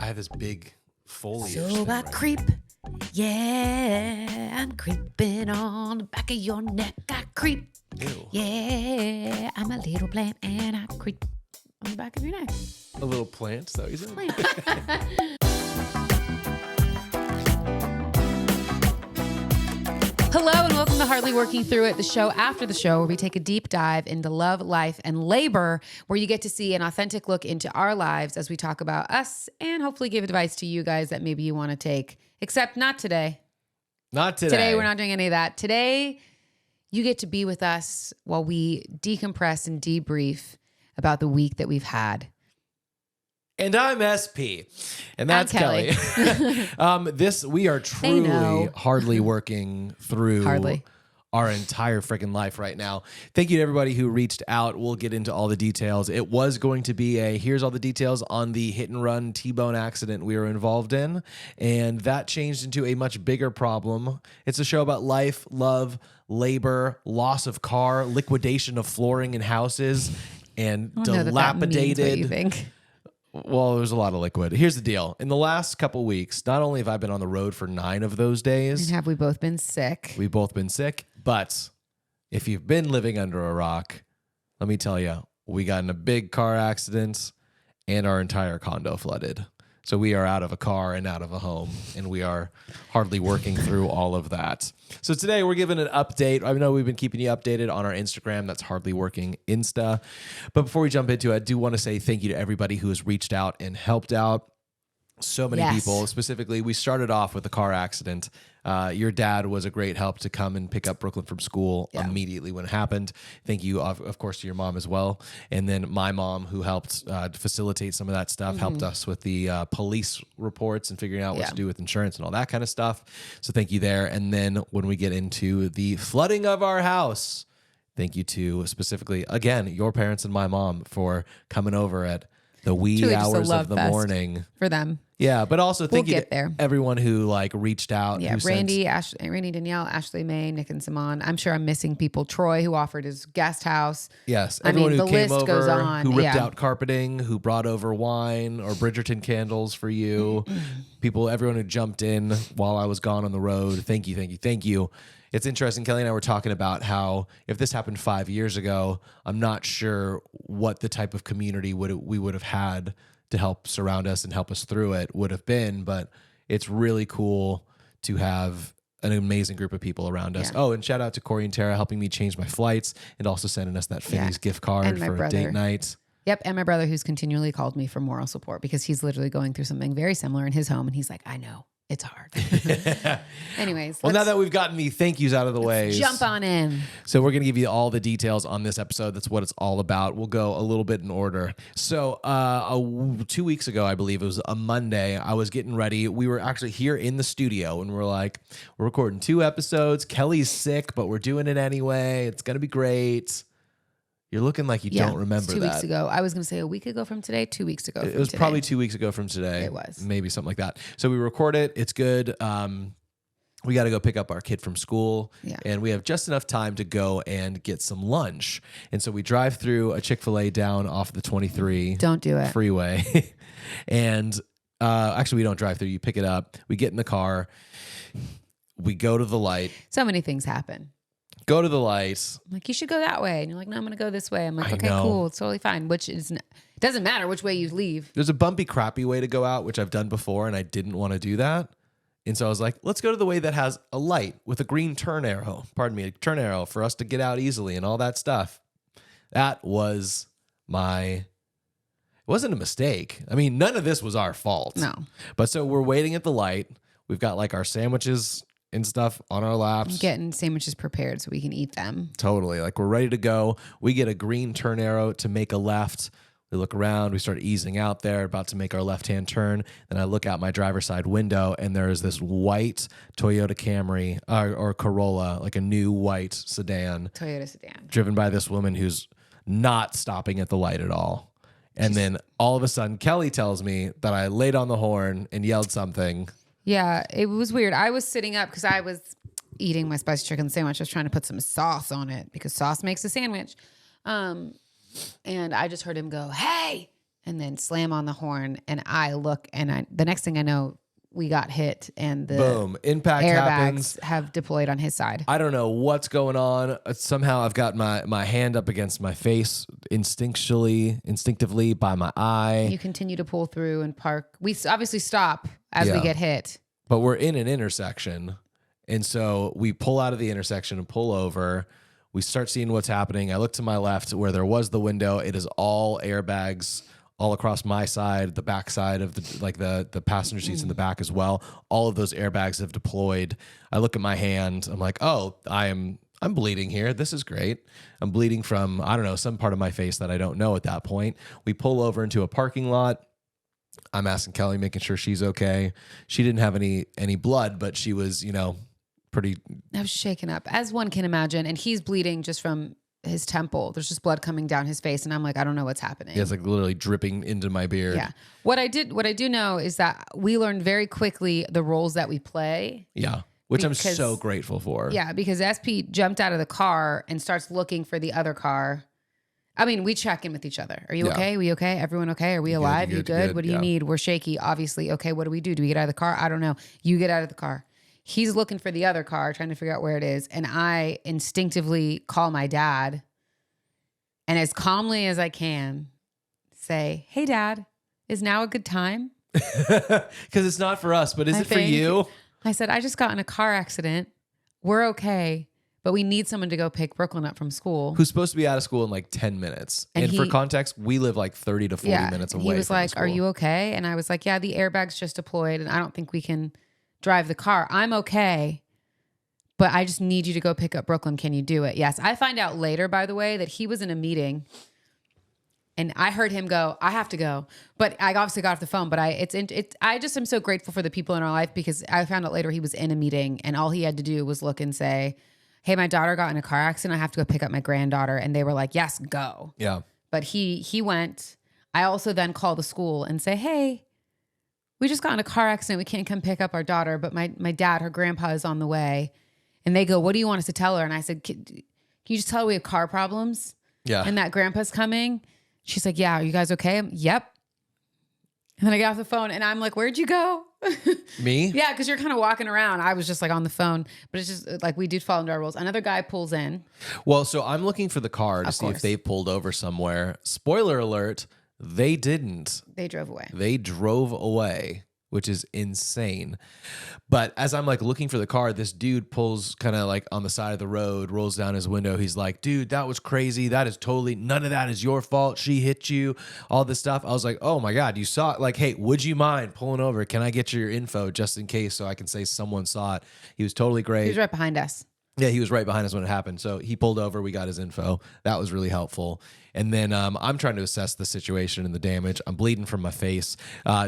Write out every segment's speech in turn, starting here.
I have this big foliage. So I creep. Yeah, I'm creeping on the back of your neck. I creep. Ew. Yeah, I'm a little plant and I creep on the back of your neck. A little plant, so you said? Hello and welcome to Hardly Working Through It, the show after the show where we take a deep dive into love, life, and labor, where you get to see an authentic look into our lives as we talk about us and hopefully give advice to you guys that maybe you want to take, except not today. Not today. Today, we're not doing any of that. Today, you get to be with us while we decompress and debrief about the week that we've had. And I'm SP, and that's I'm Kellie. We are truly hardly working through our entire freaking life right now. Thank you to everybody who reached out. We'll get into all the details. It was going to be here's all the details on the hit and run T-bone accident we were involved in, and that changed into a much bigger problem. It's a show about life, love, labor, loss of car, liquidation of flooring in houses, and dilapidated. That means what you think. Well, there's a lot of liquid. Here's the deal. In the last couple weeks, not only have I been on the road for 9 of those days. And have we both been sick? We've both been sick. But if you've been living under a rock, let me tell you, we got in a big car accident and our entire condo flooded. So we are out of a car and out of a home, and we are hardly working through all of that. So today we're giving an update. I know we've been keeping you updated on our Instagram. That's Hardly Working Insta. But before we jump into it, I do want to say thank you to everybody who has reached out and helped out. So many people. Specifically, we started off with a car accident. Your dad was a great help to come and pick up Brooklyn from school immediately when it happened. Thank you, of course, to your mom as well. And then my mom, who helped facilitate some of that stuff, helped us with the police reports and figuring out what to do with insurance and all that kind of stuff. So thank you there. And then when we get into the flooding of our house, thank you to specifically, again, your parents and my mom for coming over at the wee hours of the morning. For them. Yeah, but also thank you to everyone who reached out. Yeah, Randy, Danielle, Ashley, May, Nick, and Simon. I'm sure I'm missing people. Troy, who offered his guest house. Yes, everyone who came over, goes on. Who ripped out carpeting, who brought over wine or Bridgerton candles for you. Everyone who jumped in while I was gone on the road. Thank you, thank you, thank you. It's interesting. Kelly and I were talking about how if this happened 5 years ago, I'm not sure what the type of community we would have had to help surround us and help us through it would have been. But it's really cool to have an amazing group of people around us. Yeah. Oh, and shout out to Corey and Tara helping me change my flights and also sending us that Finney's gift card for a date night. Yep, and my brother, who's continually called me for moral support because he's literally going through something very similar in his home. And he's like, I know. It's hard. Anyways. Well, now that we've gotten the thank yous out of the way. Jump on in. So we're going to give you all the details on this episode. That's what it's all about. We'll go a little bit in order. So 2 weeks ago, I believe it was a Monday, I was getting ready. We were actually here in the studio and we're recording 2 episodes. Kelly's sick, but we're doing it anyway. It's going to be great. You're looking like you don't remember that. 2 weeks ago. I was going to say a week ago from today, 2 weeks ago from today. It was probably 2 weeks ago from today. It was. Maybe something like that. So we record it. It's good. We got to go pick up our kid from school. Yeah. And we have just enough time to go and get some lunch. And so we drive through a Chick-fil-A down off the 23 Don't do it. freeway. And actually, we don't drive through. You pick it up. We get in the car. We go to the light. So many things happen. Go to the lights. I'm like, you should go that way. And you're like, no, I'm going to go this way. I'm like, okay, cool. It's totally fine. It doesn't matter which way you leave. There's a bumpy, crappy way to go out, which I've done before, and I didn't want to do that. And so I was like, let's go to the way that has a light with a green turn arrow. A turn arrow for us to get out easily and all that stuff. That was it wasn't a mistake. I mean, none of this was our fault. No. But so we're waiting at the light. We've got our sandwiches and stuff on our laps. Getting sandwiches prepared so we can eat them. Totally. We're ready to go. We get a green turn arrow to make a left. We look around. We start easing out there, about to make our left-hand turn. Then I look out my driver's side window, and there is this white Toyota Camry or Corolla, a new white sedan. Toyota sedan. Driven by this woman who's not stopping at the light at all. And then all of a sudden, Kelly tells me that I laid on the horn and yelled something. Yeah, it was weird. I was sitting up because I was eating my spicy chicken sandwich. I was trying to put some sauce on it because sauce makes a sandwich. And I just heard him go, hey. and then slam on the horn. And I look, and the next thing I know, we got hit, and the boom, impact airbags happens. have deployed on his side. I don't know what's going on. Somehow I've got my hand up against my face instinctively by my eye. You continue to pull through and park. We obviously stop as we get hit. But we're in an intersection. And so we pull out of the intersection and pull over. We start seeing what's happening. I look to my left where there was the window. It is all airbags all across my side, the back side of the passenger seats in the back as well. All of those airbags have deployed. I look at my hand. I'm like, oh, I'm bleeding here. This is great. I'm bleeding from, I don't know, some part of my face that I don't know at that point. We pull over into a parking lot. I'm asking Kelly, making sure she's okay. She didn't have any blood, but she was, pretty. I was shaken up, as one can imagine. And he's bleeding just from his temple. There's just blood coming down his face. And I'm like, I don't know what's happening. Yeah, it's like literally dripping into my beard. Yeah. What I do know is that we learned very quickly the roles that we play. Yeah. Which I'm so grateful for. Yeah. Because SP jumped out of the car and starts looking for the other car. I mean, we check in with each other. Are you okay? Are we okay? Everyone okay? Are we alive? You good? What do you need? We're shaky. Obviously. Okay. What do we do? Do we get out of the car? I don't know. You get out of the car. He's looking for the other car, trying to figure out where it is. And I instinctively call my dad. And as calmly as I can say, hey, Dad, is now a good time? Because it's not for us, but is it for you? I said, I just got in a car accident. We're okay. But we need someone to go pick Brooklyn up from school. Who's supposed to be out of school in like 10 minutes. And for context, we live like 30 to 40 minutes away. He was like, are you okay? And I was like, yeah, the airbag's just deployed and I don't think we can drive the car. I'm okay, but I just need you to go pick up Brooklyn. Can you do it? Yes. I find out later, by the way, that he was in a meeting and I heard him go, I have to go. But I obviously got off the phone, but I just am so grateful for the people in our life because I found out later he was in a meeting and all he had to do was look and say, hey, my daughter got in a car accident. I have to go pick up my granddaughter. And they were like, yes, go. Yeah. But he went. I also then call the school and say, hey, we just got in a car accident. We can't come pick up our daughter, but my dad, her grandpa is on the way. And they go, what do you want us to tell her? And I said, can you just tell her we have car problems? Yeah. And that grandpa's coming. She's like, yeah, are you guys okay? Yep. And then I get off the phone and I'm like, where'd you go? Me? Yeah, because you're kind of walking around. I was just like on the phone, but it's just like we did fall into our roles. Another guy pulls in. Well, so I'm looking for the car to see if they pulled over somewhere. Spoiler alert, they didn't. They drove away. They drove away, which is insane. But as I'm like looking for the car, this dude pulls kind of like on the side of the road, rolls down his window. He's like, dude, that was crazy. That is totally, none of that is your fault. She hit you, all this stuff. I was like, oh my God, you saw it. Like, hey, would you mind pulling over? Can I get your info just in case so I can say someone saw it? He was totally great. He was right behind us. Yeah, he was right behind us when it happened. So he pulled over. We got his info. That was really helpful. And then I'm trying to assess the situation and the damage. I'm bleeding from my face.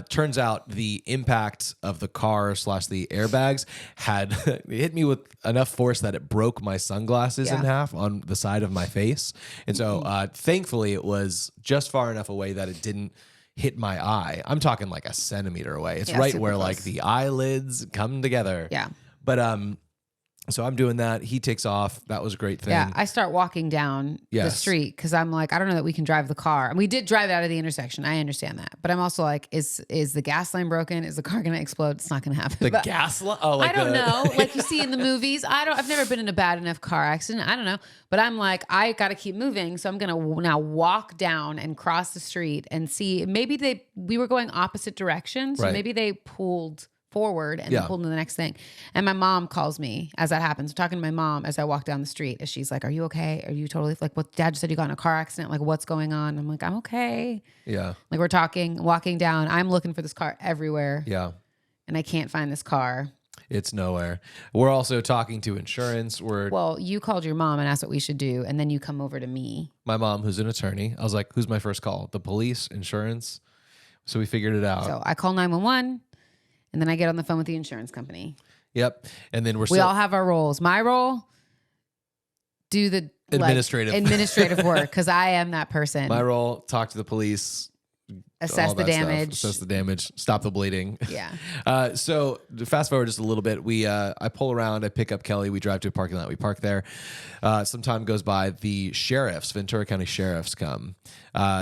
Turns out the impact of the car / the airbags had hit me with enough force that it broke my sunglasses in half on the side of my face. And so thankfully it was just far enough away that it didn't hit my eye. I'm talking like a centimeter away. It's right where like the eyelids come together. Yeah. But so I'm doing that. He takes off. That was a great thing. Yeah, I start walking down the street because I'm like, I don't know that we can drive the car. And we did drive out of the intersection. I understand that. But I'm also like, is the gas line broken? Is the car going to explode? It's not going to happen. The gas line? Oh, like I don't know. Like you see in the movies. I've never been in a bad enough car accident. I don't know. But I'm like, I got to keep moving. So I'm going to now walk down and cross the street and see. Maybe we were going opposite directions. So maybe they pulled forward and then pulled into the next thing. And my mom calls me as that happens. I'm talking to my mom as I walk down the street. As she's like, are you okay? Are you totally like what Dad just said you got in a car accident? Like what's going on? I'm like, I'm okay. Yeah. Like we're talking, walking down. I'm looking for this car everywhere. Yeah. And I can't find this car. It's nowhere. We're also talking to insurance. Well, you called your mom and asked what we should do. And then you come over to me. My mom, who's an attorney. I was like, who's my first call? The police, insurance. So we figured it out. So I call 911. And then I get on the phone with the insurance company. Yep. And then we all have our roles. My role, do the administrative work because I am that person. My role, talk to the police, Assess all the that stuff. damage. Assess the damage. Stop the bleeding. Yeah. So fast forward just a little bit. I pull around. I pick up Kelly. We drive to a parking lot. We park there. Some time goes by. The sheriffs, Ventura County sheriffs, come.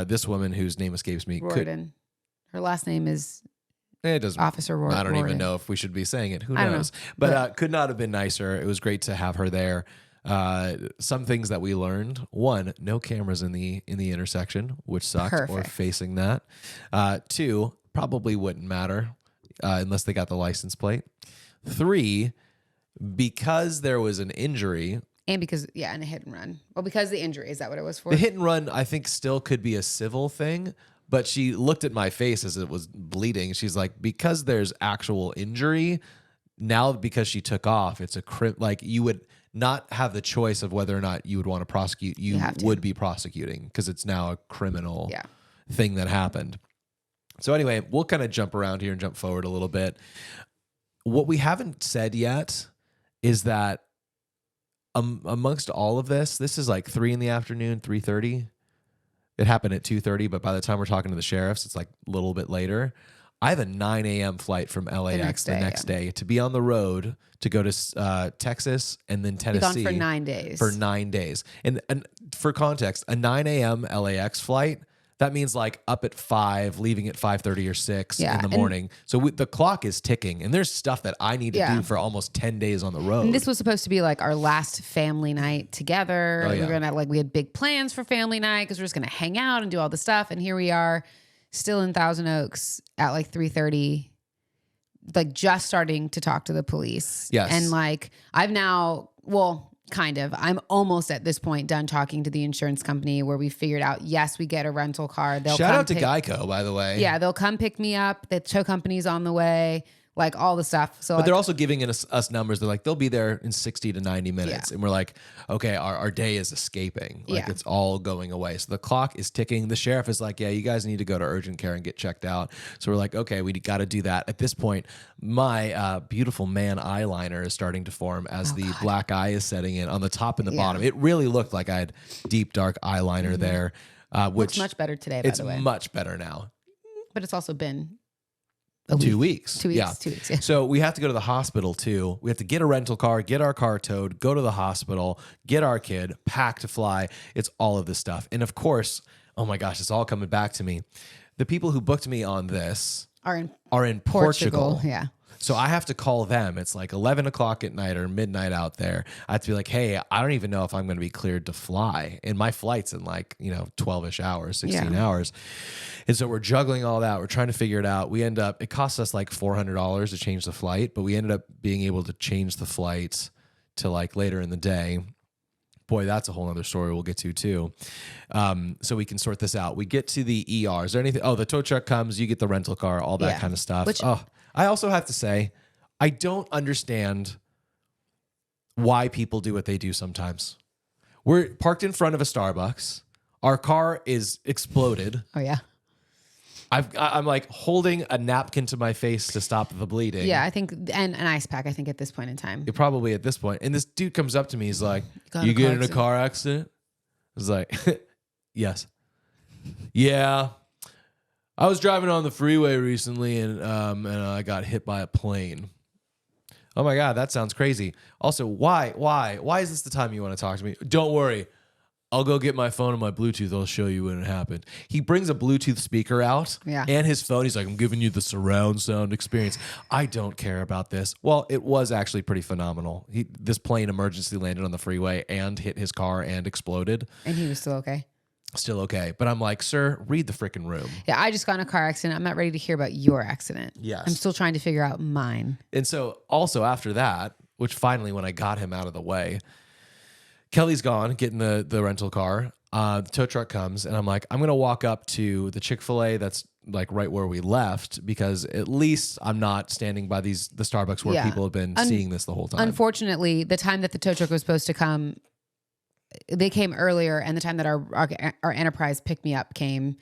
This woman whose name escapes me. Riordan. Her last name is it doesn't. Officer Riordan. I don't even know if we should be saying it. Who I don't knows? know. But could not have been nicer. It was great to have her there. Some things that we learned: one, no cameras in the intersection, which sucked, or Perfect. facing that. Two, probably wouldn't matter unless they got the license plate. Three, because there was an injury. And because, and a hit and run. Well, because the injury, is that what it was for? The hit and run, I think, still could be a civil thing. But she looked at my face as it was bleeding. She's like, because there's actual injury, now because she took off, it's like you would not have the choice of whether or not you would want to prosecute. You would be prosecuting because it's now a criminal thing that happened. So anyway, we'll kind of jump around here and jump forward a little bit. What we haven't said yet is that amongst all of this is like 3 PM, 3:30. It happened at 2:30, but by the time we're talking to the sheriffs, it's like a little bit later. I have a 9 AM flight from LAX the next day to be on the road to go to Texas and then Tennessee. Be gone for 9 days. For 9 days. And for context, a 9 AM LAX flight, that means like up at 5, leaving at 5:30 or 6 in the morning. So the clock is ticking, and there's stuff that I need to do for almost 10 days on the road. And this was supposed to be like our last family night together. Oh, yeah. We had big plans for family night because we're just gonna hang out and do all the stuff. And here we are, still in Thousand Oaks at like 3:30, like just starting to talk to the police. Yes. And like kind of. I'm almost at this point done talking to the insurance company where we figured out, yes, we get a rental car. They'll Shout out to Geico, by the way. Yeah, they'll come pick me up. The tow company's on the way, like all the stuff. So, but they're also giving us numbers. They're like, they'll be there in 60 to 90 minutes. And we're like, okay, our day is escaping. Like it's all going away. So the clock is ticking. The sheriff is like, yeah, you guys need to go to urgent care and get checked out. So we're like, okay, we got to do that. At this point, my beautiful man eyeliner is starting to form as the black eye is setting in on the top and the bottom. It really looked like I had deep, dark eyeliner there. Which looks much better today, by the way. It's much better now. But it's also been 2 weeks. 2 weeks. Yeah. 2 weeks. Yeah. So we have to go to the hospital too. We have to get a rental car, get our car towed, go to the hospital, get our kid, pack to fly. It's all of this stuff. And of course, oh my gosh, it's all coming back to me. The people who booked me on this are in Portugal. Yeah. So I have to call them. It's like 11 o'clock at night or midnight out there. I have to be like, hey, I don't even know if I'm going to be cleared to fly. And my flight's in like, 12-ish hours, 16 hours. And so we're juggling all that. We're trying to figure it out. It costs us like $400 to change the flight, but we ended up being able to change the flight to like later in the day. Boy, that's a whole other story we'll get to too. So we can sort this out. We get to the ER. Is there anything? Oh, the tow truck comes, you get the rental car, all that kind of stuff. I also have to say, I don't understand why people do what they do sometimes. We're parked in front of a Starbucks. Our car is exploded. Oh, yeah. I'm like holding a napkin to my face to stop the bleeding. Yeah, I think, and an ice pack, I think, at this point in time. Probably at this point. And this dude comes up to me. He's like, you get in a car accident? I was like, yes. Yeah. I was driving on the freeway recently and I got hit by a plane. Oh my God, that sounds crazy. Also, why is this the time you want to talk to me? Don't worry. I'll go get my phone and my Bluetooth. I'll show you when it happened. He brings a Bluetooth speaker out and his phone. He's like, I'm giving you the surround sound experience. I don't care about this. Well, it was actually pretty phenomenal. This plane emergency landed on the freeway and hit his car and exploded. And he was still okay? Still okay. But I'm like, sir, read the freaking room. Yeah, I just got in a car accident. I'm not ready to hear about your accident. Yes. I'm still trying to figure out mine. And so also after that, which finally when I got him out of the way, Kelly's gone, getting the rental car. The tow truck comes, and I'm like, I'm going to walk up to the Chick-fil-A that's like right where we left, because at least I'm not standing by the Starbucks where people have been seeing this the whole time. Unfortunately, the time that the tow truck was supposed to come, they came earlier, and the time that our Enterprise pick me up came,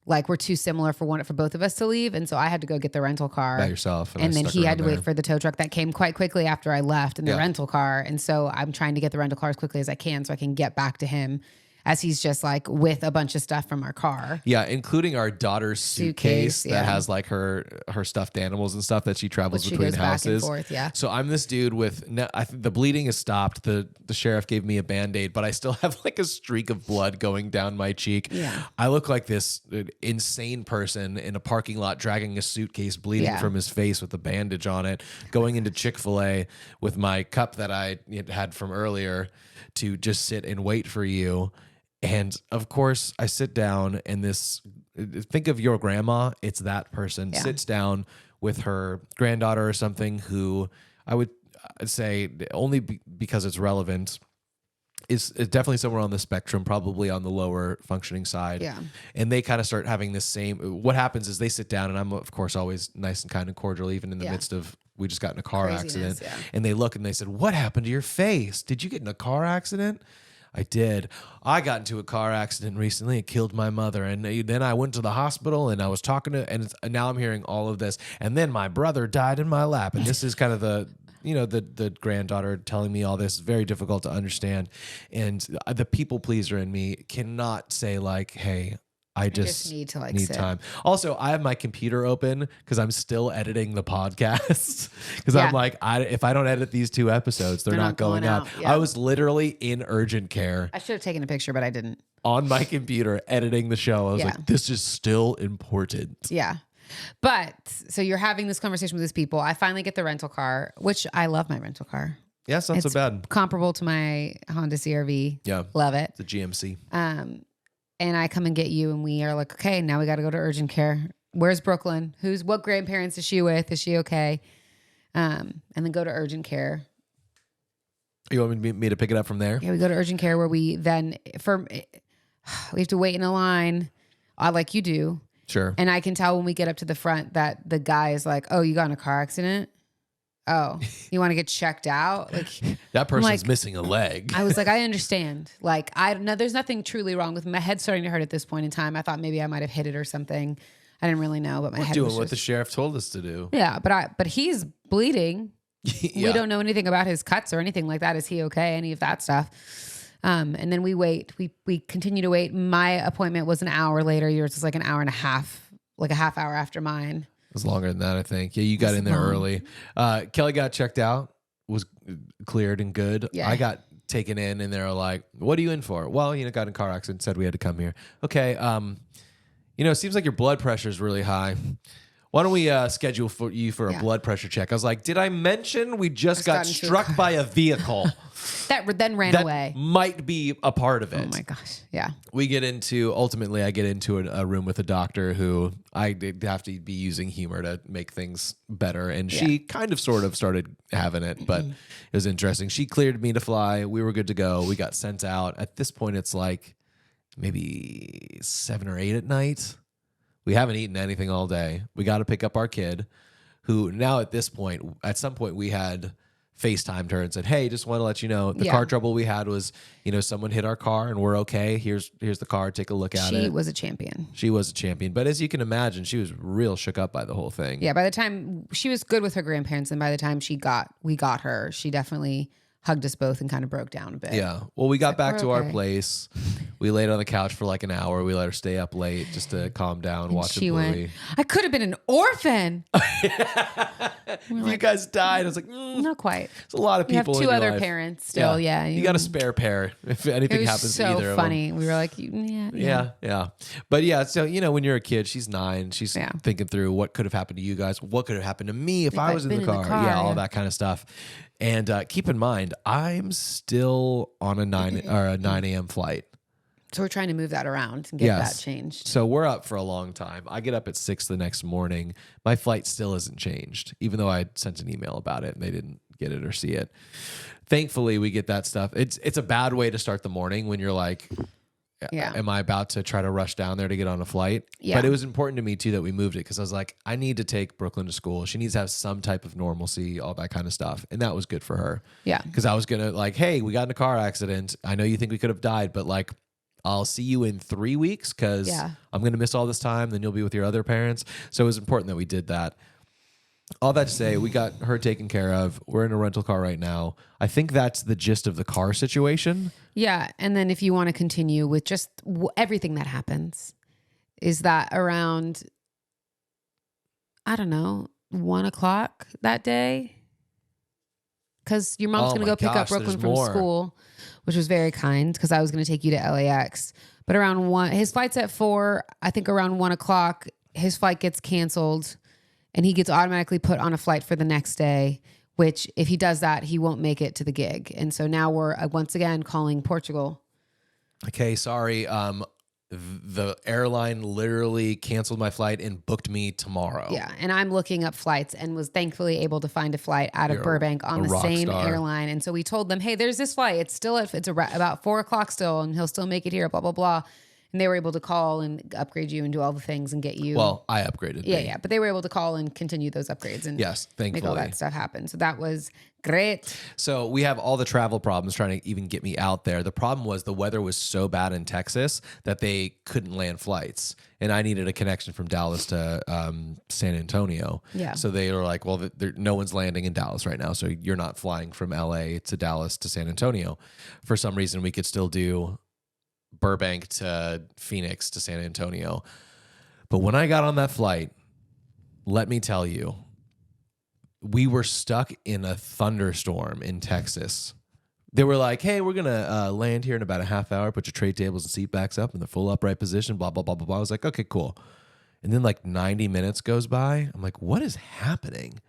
like, we're too similar for both of us to leave, and so I had to go get the rental car by yourself, and then he had to wait for the tow truck that came quite quickly after I left in the rental car, and so I'm trying to get the rental car as quickly as I can so I can get back to him as he's just like with a bunch of stuff from our car. Yeah, including our daughter's suitcase yeah. that has like her stuffed animals and stuff that she travels She between goes houses. back and forth, yeah. So I'm this dude with I think the bleeding has stopped. The sheriff gave me a Band-Aid, but I still have like a streak of blood going down my cheek. Yeah. I look like this insane person in a parking lot dragging a suitcase bleeding Yeah. from his face with a bandage on it, going into Chick-fil-A with my cup that I had from earlier to just sit and wait for you. And of course, I sit down and think of your grandma. It's that person sits down with her granddaughter or something who I would say only because it's relevant is definitely somewhere on the spectrum, probably on the lower functioning side. Yeah. And they kind of start having this same, what happens is they sit down and I'm of course always nice and kind and cordial, even in the midst of, we just got in a car accident and they look and they said, "What happened to your face? Did you get in a car accident?" I did. I got into a car accident recently. It killed my mother. And then I went to the hospital and I was talking to, and now I'm hearing all of this. And then my brother died in my lap. And this is kind of the granddaughter telling me all this. Is very difficult to understand. And the people pleaser in me cannot say like, "Hey, I just need to need time." Also, I have my computer open because I'm still editing the podcast because I'm like, if I don't edit these 2 episodes, they're not going up. Yeah. I was literally in urgent care I should have taken a picture, but I didn't. on my computer editing the show. I was like, this is still important. Yeah. But so you're having this conversation with these people. I finally get the rental car, which I love my rental car. Yeah, it's not so bad. Comparable to my Honda CRV. Yeah. Love it. The GMC. And I come and get you and we are like, okay, now we got to go to urgent care. Where's Brooklyn? What grandparents is she with? Is she okay? And then go to urgent care. You want me to pick it up from there? Yeah, we go to urgent care where we have to wait in a line like you do. Sure. And I can tell when we get up to the front that the guy is like, "Oh, you got in a car accident? Oh, you want to get checked out?" Like that person's missing a leg. I was like, I understand. Like there's nothing truly wrong with me. My head's starting to hurt at this point in time. I thought maybe I might have hit it or something. I didn't really know, but my head doing was what the sheriff told us to do. Yeah, but he's bleeding. We don't know anything about his cuts or anything like that. Is he okay? Any of that stuff. And then we wait. We continue to wait. My appointment was an hour later. Yours was like an hour and a half, like a half hour after mine. It was longer than that, I think. Yeah, you got in there early. Kelly got checked out, was cleared and good. Yeah. I got taken in and they were like, "What are you in for?" "Well, got in a car accident, said we had to come here." "Okay, it seems like your blood pressure is really high. Why don't we schedule you for a blood pressure check?" I was like, "Did I mention we just got struck by a vehicle?" That then ran away. Might be a part of it. Oh my gosh. Yeah. Ultimately I get into a room with a doctor who I did have to be using humor to make things better. And she kind of sort of started having it, but it was interesting. She cleared me to fly. We were good to go. We got sent out. At this point, it's like maybe 7 or 8 at night. We haven't eaten anything all day. We got to pick up our kid who now at this point, at some point we had FaceTimed her and said, "Hey, just want to let you know the car trouble we had was, someone hit our car and we're okay. Here's the car. Take a look at it." She was a champion. She was a champion. But as you can imagine, she was real shook up by the whole thing. Yeah. By the time she was good with her grandparents and by the time we got her, she definitely hugged us both and kind of broke down a bit. Yeah. Well, we got back to our okay. place. We laid on the couch for like an hour. We let her stay up late just to calm down, watch a movie. "I could have been an orphan." You guys died. I was like, not quite. There's a lot of You have people in two your other life. parents still. Yeah. You got a spare pair if anything It was happens so to either of them. funny. We were like, yeah. But so, when you're a kid, she's 9. She's thinking through what could have happened to you guys. What could have happened to me if I was in the car? Yeah, all that kind of stuff. And keep in mind, I'm still on a 9 a.m. flight. So we're trying to move that around and get that changed. So we're up for a long time. I get up at 6 the next morning. My flight still isn't changed, even though I sent an email about it and they didn't get it or see it. Thankfully, we get that stuff. It's a bad way to start the morning when you're like, am I about to try to rush down there to get on a flight? Yeah. But it was important to me too that we moved it because I was like, I need to take Brooklyn to school. She needs to have some type of normalcy, all that kind of stuff. And that was good for her. Yeah. Because I was going to like, hey, we got in a car accident. I know you think we could have died, but like, I'll see you in 3 weeks because I'm going to miss all this time. Then you'll be with your other parents. So it was important that we did that. all that to say, we got her taken care of. We're in a rental car right now. I think that's the gist of the car situation. Yeah. And then if you want to continue with just everything that happens, is that around, I don't know, 1:00 that day? Because your mom's going to go pick up Brooklyn from school, which was very kind because I was going to take you to LAX. But around 1, his flight's at 4. I think around 1:00, his flight gets canceled and he gets automatically put on a flight for the next day, which if he does that, he won't make it to the gig. And so now we're once again calling Portugal. Okay, sorry. The airline literally canceled my flight and booked me tomorrow. Yeah, and I'm looking up flights and was thankfully able to find a flight out of Burbank on the same airline. And so we told them, hey, there's this flight. It's still about 4:00 still, and he'll still make it here, blah, blah, blah. And they were able to call and upgrade you and do all the things and get you. Well, I upgraded. Yeah. But they were able to call and continue those upgrades and yes, thankfully. make all that stuff happen. So that was great. So we have all the travel problems trying to even get me out there. The problem was the weather was so bad in Texas that they couldn't land flights. And I needed a connection from Dallas to San Antonio. Yeah. So they were like, well, no one's landing in Dallas right now. So you're not flying from LA to Dallas to San Antonio. For some reason, we could still do Burbank to Phoenix to San Antonio. But when I got on that flight, let me tell you, we were stuck in a thunderstorm in Texas. They were like, hey, we're going to land here in about a half hour, put your tray tables and seat backs up in the full upright position, blah, blah, blah, blah, blah. I was like, okay, cool. And then like 90 minutes goes by. I'm like, what is happening?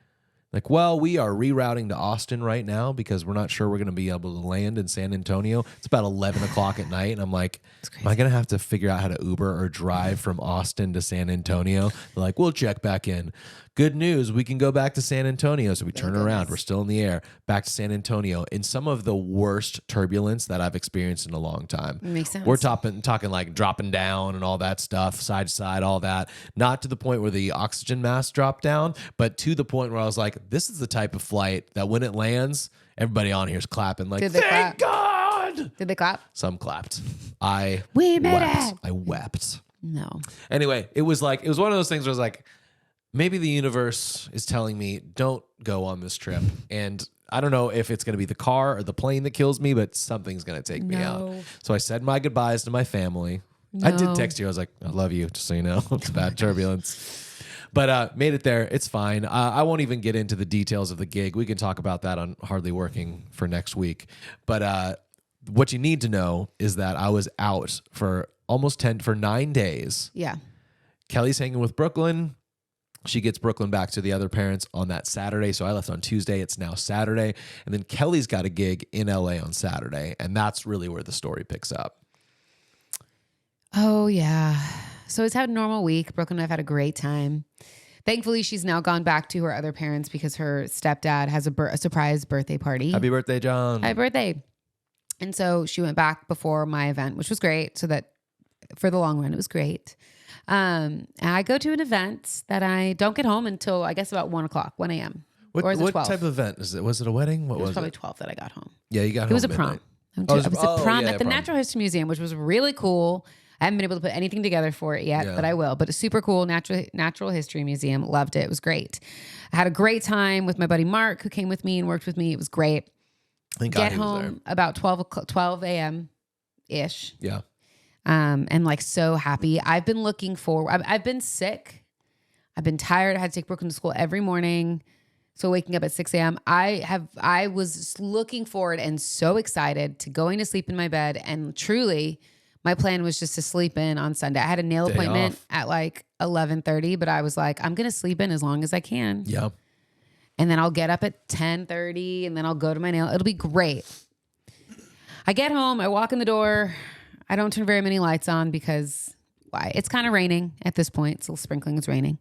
Like, well, we are rerouting to Austin right now because we're not sure we're going to be able to land in San Antonio. It's about 11 o'clock at night. And I'm like, am I going to have to figure out how to Uber or drive from Austin to San Antonio? They're like, we'll check back in. Good news, we can go back to San Antonio. So we turn around. We're still in the air. Back to San Antonio in some of the worst turbulence that I've experienced in a long time. Makes sense. We're talking like dropping down and all that stuff, side to side, all that. Not to the point where the oxygen mask dropped down, but to the point where I was like, this is the type of flight that when it lands, everybody on here is clapping like, thank God. Did they clap? Some clapped. We made wept. it. I wept. No. Anyway, it was one of those things where I was like, maybe the universe is telling me don't go on this trip. And I don't know if it's going to be the car or the plane that kills me, but something's going to take me out. So I said my goodbyes to my family. I did text you. I was like, I love you, just so you know. It's bad turbulence. But made it there. It's fine. I won't even get into the details of the gig. We can talk about that on Hardly Working for next week. But what you need to know is that I was out for for 9 days. Yeah. Kelly's hanging with Brooklyn. She gets Brooklyn back to the other parents on that Saturday. So I left on Tuesday. It's now Saturday. And then Kelly's got a gig in LA on Saturday. And that's really where the story picks up. Oh, yeah. So it's had a normal week. Brooklyn and I've had a great time. Thankfully, she's now gone back to her other parents because her stepdad has a surprise birthday party. Happy birthday, John. Happy birthday. And so she went back before my event, which was great. So that for the long run, it was great. And I go to an event that I don't get home until I guess about 1 a.m. What or is it 12? Type of event is it? Was it a wedding? What was it? Probably 12 that I got home. Yeah, you got home. It was a prom. Midnight. It was a prom at the Natural History Museum, which was really cool. I haven't been able to put anything together for it yet, but I will. But a super cool natural history museum. Loved it. It was great. I had a great time with my buddy Mark, who came with me and worked with me. It was great. Get home about 12 a.m. ish. Yeah. And like so happy. I've been looking forward. I've been sick. I've been tired. I had to take Brooklyn to school every morning. So waking up at 6 a.m. I was looking forward and so excited to going to sleep in my bed. And truly, my plan was just to sleep in on Sunday. I had a nail appointment at like 11:30, but I was like, I'm going to sleep in as long as I can. Yeah. And then I'll get up at 10:30 and then I'll go to my nail. It'll be great. I get home. I walk in the door. I don't turn very many lights on because why? It's kind of raining at this point. It's a little sprinkling. It's raining.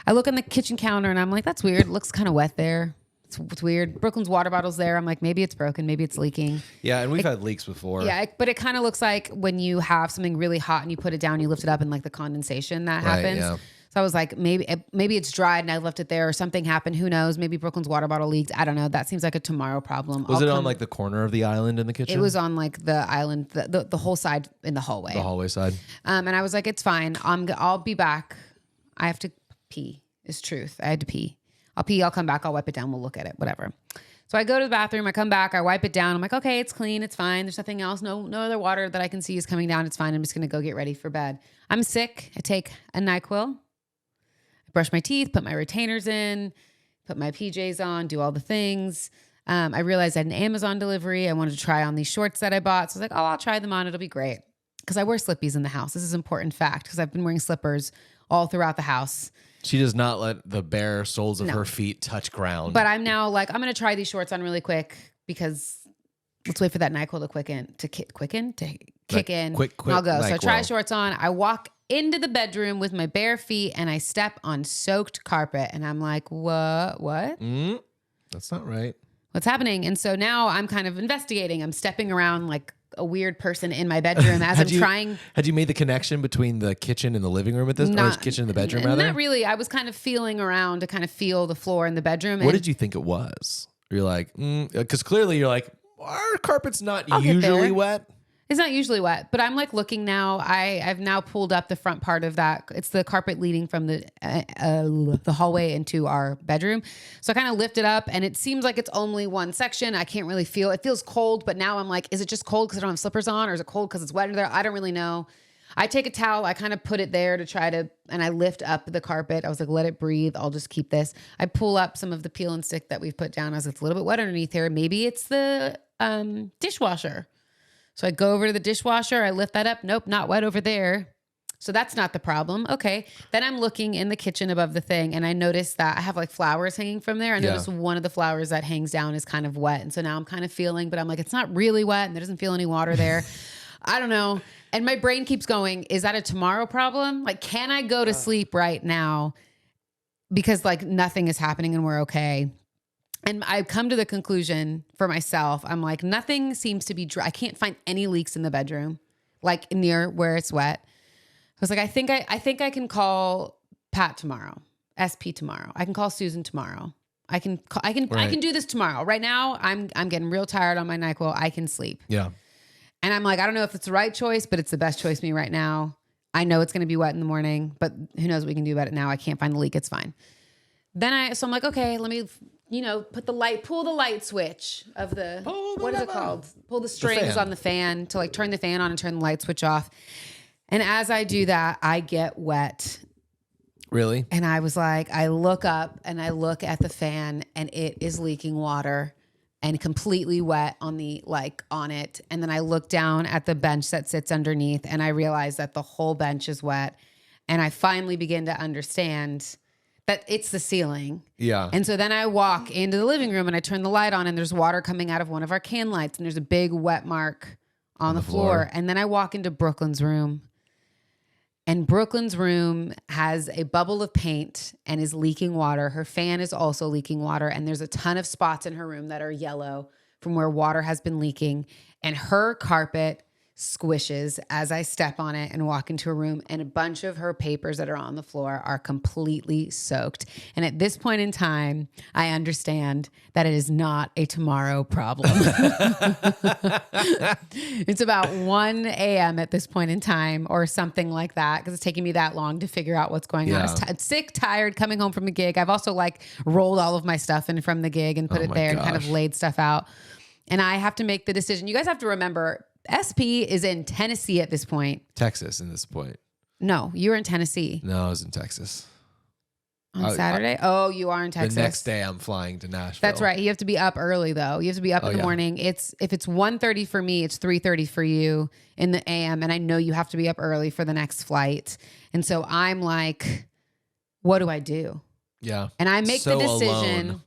I look on the kitchen counter and I'm like, that's weird. It looks kind of wet there. It's weird. Brooklyn's water bottle's there. I'm like, maybe it's broken. Maybe it's leaking. Yeah, and we've had leaks before. Yeah, but it kind of looks like when you have something really hot and you put it down, you lift it up and like the condensation that happens. Yeah. So I was like, maybe it's dried and I left it there or something happened. Who knows? Maybe Brooklyn's water bottle leaked. I don't know. That seems like a tomorrow problem. Was it on like the corner of the island in the kitchen? It was on like the island, the whole side in the hallway. The hallway side. And I was like, it's fine. I'll be back. I have to pee. Is truth. I had to pee. I'll pee, I'll come back, I'll wipe it down, we'll look at it, whatever. So I go to the bathroom, I come back, I wipe it down. I'm like, okay, it's clean, it's fine. There's nothing else. No other water that I can see is coming down. It's fine. I'm just going to go get ready for bed. I'm sick. I take a NyQuil. I brush my teeth, put my retainers in, put my PJs on, do all the things. I realized I had an Amazon delivery. I wanted to try on these shorts that I bought. So I was like, oh, I'll try them on. It'll be great. Because I wear slippies in the house. This is an important fact because I've been wearing slippers all throughout the house. She does not let the bare soles of her feet touch ground. But I'm now like, I'm going to try these shorts on really quick because let's wait for that NyQuil to kick in. Quick, and I'll go. NyQuil. So I try shorts on. I walk into the bedroom with my bare feet and I step on soaked carpet. And I'm like, what? That's not right. What's happening? And so now I'm kind of investigating. I'm stepping around like a weird person in my bedroom as I'm trying. Had you made the connection between the kitchen and the living room at this, or the kitchen and the bedroom rather? Not really. I was kind of feeling around to kind of feel the floor in the bedroom. What did you think it was? You're like, because clearly you're like, our carpet's not usually wet. It's not usually wet, but I'm like looking now. I've now pulled up the front part of that. It's the carpet leading from the hallway into our bedroom. So I kind of lift it up and it seems like it's only one section. I can't really feel, it feels cold, but now I'm like, is it just cold because I don't have slippers on, or is it cold because it's wet in there? I don't really know. I take a towel, I kind of put it there to try to, and I lift up the carpet. I was like, let it breathe. I'll just keep this. I pull up some of the peel and stick that we've put down. I was like, it's a little bit wet underneath here. Maybe it's the dishwasher. So I go over to the dishwasher. I lift that up. Nope, not wet over there. So that's not the problem. Okay. Then I'm looking in the kitchen above the thing and I notice that I have like flowers hanging from there. I notice one of the flowers that hangs down is kind of wet. And so now I'm kind of feeling, but I'm like, it's not really wet and there doesn't feel any water there. I don't know. And my brain keeps going, is that a tomorrow problem? Like, can I go to sleep right now? Because like nothing is happening and we're okay. And I've come to the conclusion for myself, I'm like, nothing seems to be dry. I can't find any leaks in the bedroom, like near where it's wet. I was like, I think I can call Pat tomorrow, SP tomorrow. I can call Susan tomorrow. I can do this tomorrow. Right now, I'm getting real tired on my NyQuil. I can sleep. Yeah. And I'm like, I don't know if it's the right choice, but it's the best choice for me right now. I know it's going to be wet in the morning, but who knows what we can do about it now. I can't find the leak. It's fine. So I'm like, okay, let me, pull the light switch of the, what is it called? Pull the strings on the fan to like turn the fan on and turn the light switch off. And as I do that, I get wet. Really? And I was like, I look up and I look at the fan and it is leaking water and completely wet on it. And then I look down at the bench that sits underneath and I realize that the whole bench is wet. And I finally begin to understand that it's the ceiling. Yeah. And so then I walk into the living room and I turn the light on and there's water coming out of one of our can lights and there's a big wet mark on the floor. And then I walk into Brooklyn's room and Brooklyn's room has a bubble of paint and is leaking water. Her fan is also leaking water and there's a ton of spots in her room that are yellow from where water has been leaking. And her carpet squishes as I step on it and walk into a room and a bunch of her papers that are on the floor are completely soaked. And at this point in time, I understand that it is not a tomorrow problem. It's about 1 a.m. at this point in time or something like that because it's taking me that long to figure out what's going on. I was sick, tired, coming home from the gig. I've also like rolled all of my stuff in from the gig and put it there and kind of laid stuff out. And I have to make the decision. You guys have to remember, SP is in Tennessee at this point. Texas in this point. No, you were in Tennessee. No, I was in Texas. On Saturday? You are in Texas. The next day I'm flying to Nashville. That's right. You have to be up early though. You have to be up in the morning. If it's 1:30 for me, it's 3:30 for you in the AM. And I know you have to be up early for the next flight. And so I'm like, what do I do? Yeah. And I make the decision alone.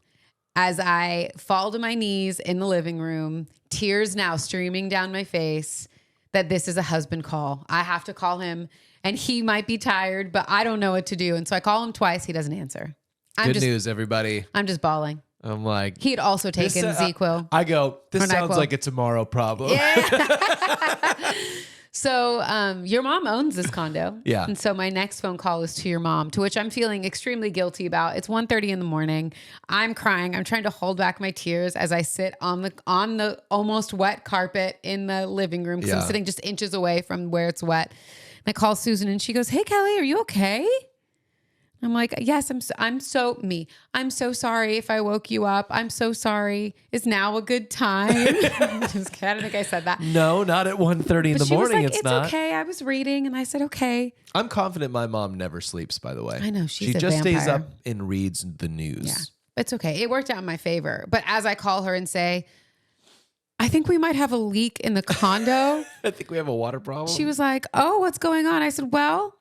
As I fall to my knees in the living room, tears now streaming down my face, that this is a husband call. I have to call him and he might be tired, but I don't know what to do. And so I call him twice. He doesn't answer. Good news, everybody. I'm just bawling. I'm like, he had also taken ZQuil. I go, this sounds like a tomorrow problem. Yeah. So your mom owns this condo. Yeah. And so my next phone call is to your mom, to which I'm feeling extremely guilty about. It's 1:30 in the morning. I'm crying. I'm trying to hold back my tears as I sit on the almost wet carpet in the living room because I'm sitting just inches away from where it's wet. And I call Susan and she goes, hey, Kellie, are you okay? I'm like, yes, I'm so sorry if I woke you up. I'm so sorry. Is now a good time? Just kidding. I don't think I said that. No, not at 1:30 in the She was morning. like, It's not. okay. I was reading and I said, okay. I'm confident my mom never sleeps, by the way. I know, she's a just stays vampire. up and reads the news. Yeah, it's okay. It worked out in my favor. But as I call her and say, I think we might have a leak in the condo. I think we have a water problem. She was like, oh, what's going on? I said, well,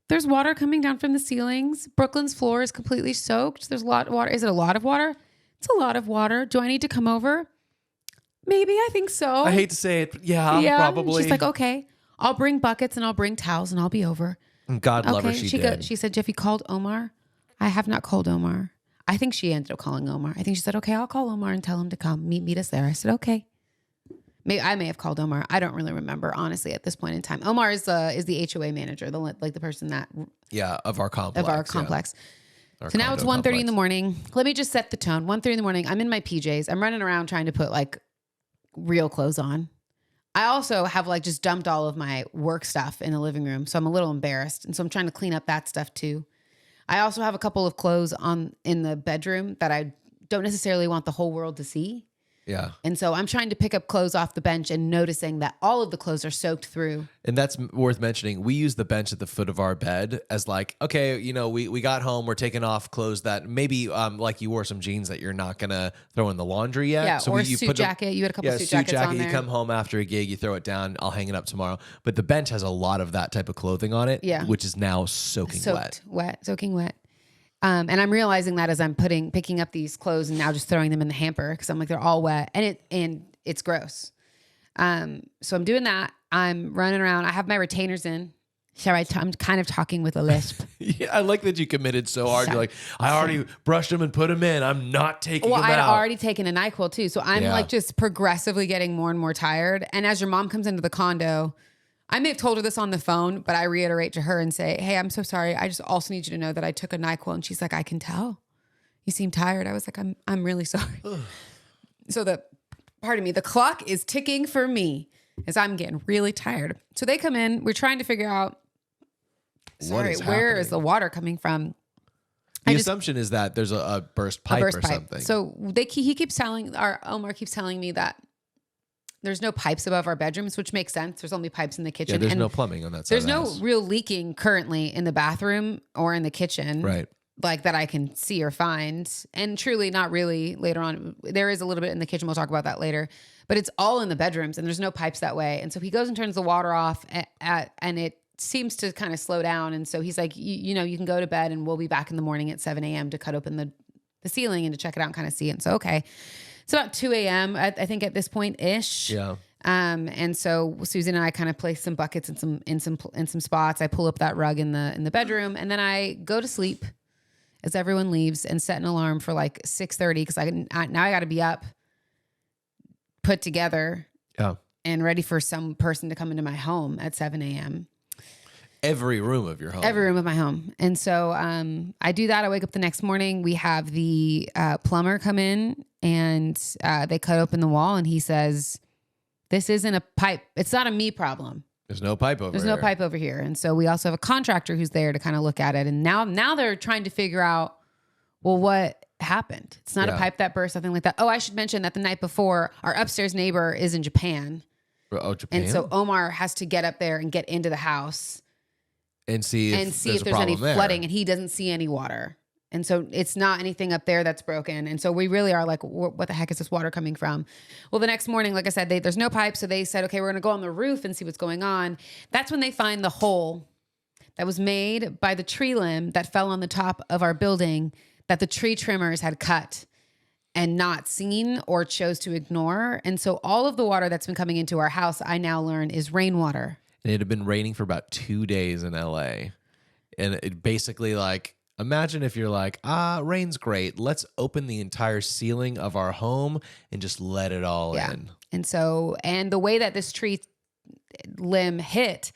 there's water coming down from the ceilings. Brooklyn's floor is completely soaked. There's a lot of water. Is it a lot of water? It's a lot of water. Do I need to come over? Maybe. I think so. I hate to say it, but yeah, probably. She's like, okay, I'll bring buckets and I'll bring towels and I'll be over. God love her, she did. She said, Jeffy called Omar. I have not called Omar. I think she ended up calling Omar. I think she said, okay, I'll call Omar and tell him to come meet us there. I said, okay. Maybe I may have called Omar. I don't really remember, honestly, at this point in time. Omar is the HOA manager, the person that of our complex. So now it's 1:30 in the morning. Let me just set the tone. 1:30 in the morning. I'm in my PJs. I'm running around trying to put like real clothes on. I also have like just dumped all of my work stuff in the living room, so I'm a little embarrassed, and so I'm trying to clean up that stuff too. I also have a couple of clothes in the bedroom that I don't necessarily want the whole world to see. Yeah. And so I'm trying to pick up clothes off the bench and noticing that all of the clothes are soaked through. And that's worth mentioning. We use the bench at the foot of our bed as like, okay, we got home, we're taking off clothes that maybe like you wore some jeans that you're not going to throw in the laundry yet. Yeah, so or a suit jacket. You had a couple suit jackets on there. You come home after a gig, you throw it down, I'll hang it up tomorrow. But the bench has a lot of that type of clothing on it, which is now soaking wet. And I'm realizing that as I'm picking up these clothes and now just throwing them in the hamper because I'm like, they're all wet and it's gross. So I'm doing that. I'm running around. I have my retainers in. I'm kind of talking with a lisp. Yeah, I like that you committed so hard. You're like, I already brushed them and put them in. I'm not taking them out. Well, I'd already taken a NyQuil too. So I'm like just progressively getting more and more tired. And as your mom comes into the condo, I may have told her this on the phone, but I reiterate to her and say, hey, I'm so sorry. I just also need you to know that I took a NyQuil. And she's like, I can tell. You seem tired. I was like, I'm really sorry. So the clock is ticking for me as I'm getting really tired. So they come in. We're trying to figure out, where is the water coming from? The assumption is that there's a burst pipe or something. So Omar keeps telling me that there's no pipes above our bedrooms, which makes sense. There's only pipes in the kitchen. Yeah, there's no plumbing on that side. There's no real leaking currently in the bathroom or in the kitchen. Right. Like that I can see or find. And truly not really later on. There is a little bit in the kitchen. We'll talk about that later. But it's all in the bedrooms and there's no pipes that way. And so he goes and turns the water off and it seems to kind of slow down. And so he's like, you can go to bed and we'll be back in the morning at 7 a.m. to cut open the ceiling and to check it out and kind of see it. And so, okay. It's about 2 a.m. I think at this point ish. Yeah. And so Susan and I kind of place some buckets in some spots. I pull up that rug in the bedroom and then I go to sleep as everyone leaves and set an alarm for like 6:30 because now I got to be up, put together, and ready for some person to come into my home at 7 a.m. Every room of your home. Every room of my home. And so I do that. I wake up the next morning. We have the plumber come in and they cut open the wall and he says, this isn't a pipe. It's not a me problem. There's no pipe over here. There's no pipe over here. And so we also have a contractor who's there to kind of look at it. And now they're trying to figure out, well, what happened? It's not a pipe that burst, something like that. Oh, I should mention that the night before, our upstairs neighbor is in Japan. Oh, Japan? And so Omar has to get up there and get into the house and see if there's any flooding, and he doesn't see any water. And so it's not anything up there that's broken. And so we really are like, what the heck is this water coming from? Well, the next morning, like I said, there's no pipe. So they said, okay, we're going to go on the roof and see what's going on. That's when they find the hole that was made by the tree limb that fell on the top of our building that the tree trimmers had cut and not seen or chose to ignore. And so all of the water that's been coming into our house, I now learn, is rainwater. And it had been raining for about 2 days in LA. And it basically like, imagine if you're like, rain's great. Let's open the entire ceiling of our home and just let it all in. And so, and the way that this tree limb hit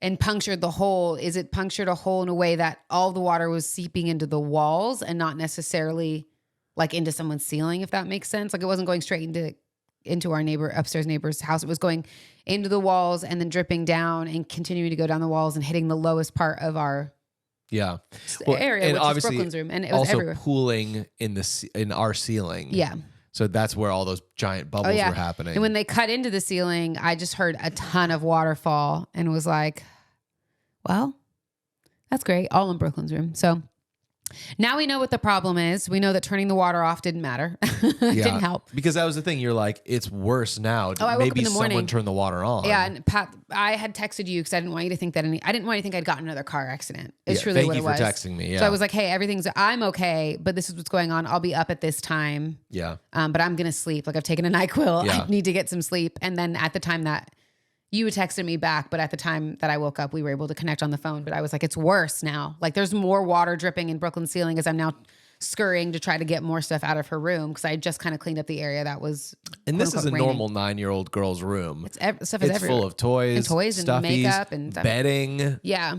and punctured the hole is it punctured a hole in a way that all the water was seeping into the walls and not necessarily like into someone's ceiling, if that makes sense. Like it wasn't going straight into our upstairs neighbor's house. It was going into the walls and then dripping down and continuing to go down the walls and hitting the lowest part of our Yeah. area, and which is obviously Brooklyn's room, and it was also everywhere. pooling in our ceiling. Yeah. So that's where all those giant bubbles were happening. And when they cut into the ceiling, I just heard a ton of waterfall and was like, well, that's great. All in Brooklyn's room. So now we know what the problem is. We know that turning the water off didn't matter. Didn't help. Because that was the thing. You're like, it's worse now. I woke up in the morning. Someone turned the water on. Yeah, and Pat, I had texted you because I didn't want you to think that I didn't want you to think I'd gotten another car accident. It's truly what it was. Thank you for texting me. Yeah. So I was like, hey, I'm okay, but this is what's going on. I'll be up at this time. Yeah. But I'm gonna sleep. Like I've taken a NyQuil. Yeah. I need to get some sleep. And then at the time that you had texted me back, but at the time that I woke up, we were able to connect on the phone. But I was like, it's worse now. Like there's more water dripping in Brooklyn's ceiling as I'm now scurrying to try to get more stuff out of her room because I just kind of cleaned up the area that was. And this is a raining. Normal 9-year-old girl's room. Stuff is everywhere. Full of toys and stuffies, makeup and bedding. Yeah.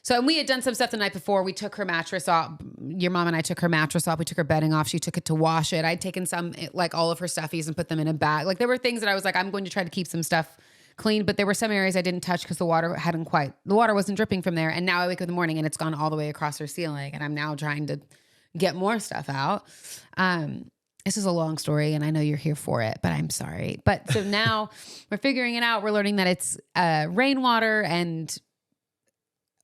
So and we had done some stuff the night before. We took her mattress off. Your mom and I took her mattress off. We took her bedding off. She took it to wash it. I'd taken some, like all of her stuffies and put them in a bag. Like there were things that I was like, I'm going to try to keep some stuff clean, but there were some areas I didn't touch because the water wasn't dripping from there. And now I wake up in the morning and it's gone all the way across her ceiling. And I'm now trying to get more stuff out. This is a long story and I know you're here for it, but I'm sorry. But so now we're figuring it out. We're learning that it's rainwater and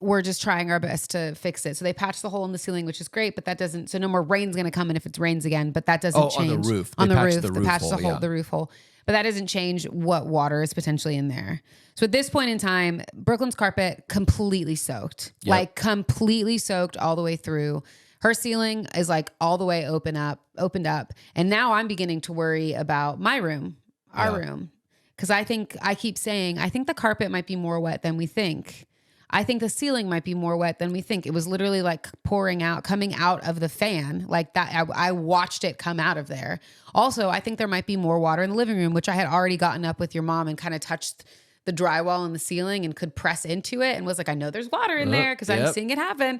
we're just trying our best to fix it. So they patched the hole in the ceiling, which is great, but that doesn't, so no more rain's going to come in if it rains again, but that doesn't change. On the roof. On the roof. They patched the roof hole. But that doesn't change what water is potentially in there. So at this point in time, Brooklyn's carpet completely soaked, like completely soaked all the way through. Her ceiling is like all the way opened up. And now I'm beginning to worry about my room, our room. Cause I keep saying, I think the carpet might be more wet than we think. I think the ceiling might be more wet than we think. It was literally like coming out of the fan like that. I watched it come out of there. Also, I think there might be more water in the living room, which I had already gotten up with your mom and kind of touched the drywall in the ceiling and could press into it and was like, I know there's water in there because I'm seeing it happen.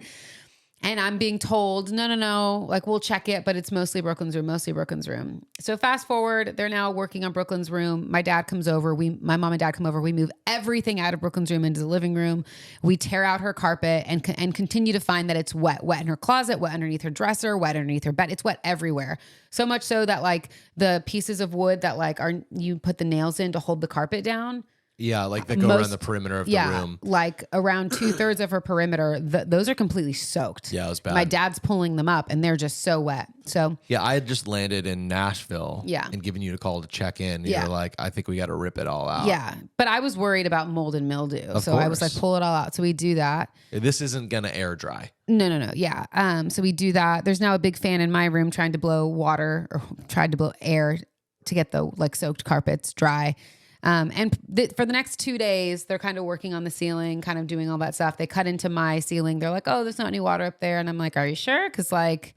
And I'm being told, no, like we'll check it, but it's mostly Brooklyn's room. So fast forward, they're now working on Brooklyn's room. My dad comes over. My mom and dad come over. We move everything out of Brooklyn's room into the living room. We tear out her carpet and continue to find that it's wet in her closet, wet underneath her dresser, wet underneath her bed. It's wet everywhere. So much so that like the pieces of wood that like you put the nails in to hold the carpet down. Yeah, like they go around the perimeter of the room. Like around 2/3 of her perimeter, those are completely soaked. Yeah, it was bad. My dad's pulling them up and they're just so wet. So yeah, I had just landed in Nashville and given you a call to check in. And you're like, I think we got to rip it all out. Yeah, but I was worried about mold and mildew. Of so course. I was like, pull it all out. So we do that. This isn't going to air dry. No. Yeah. So we do that. There's now a big fan in my room trying to blow water or tried to blow air to get the like soaked carpets dry. For the next 2 days, they're kind of working on the ceiling, kind of doing all that stuff. They cut into my ceiling. They're like, oh, there's not any water up there. And I'm like, are you sure? Because like,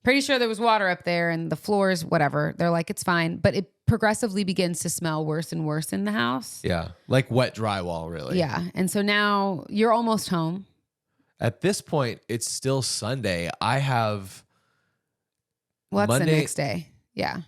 pretty sure there was water up there and the floors, whatever. They're like, it's fine. But it progressively begins to smell worse and worse in the house. Yeah. Like wet drywall, really. Yeah. And so now you're almost home. At this point, it's still Sunday. I have What's Monday, the next day? Yeah.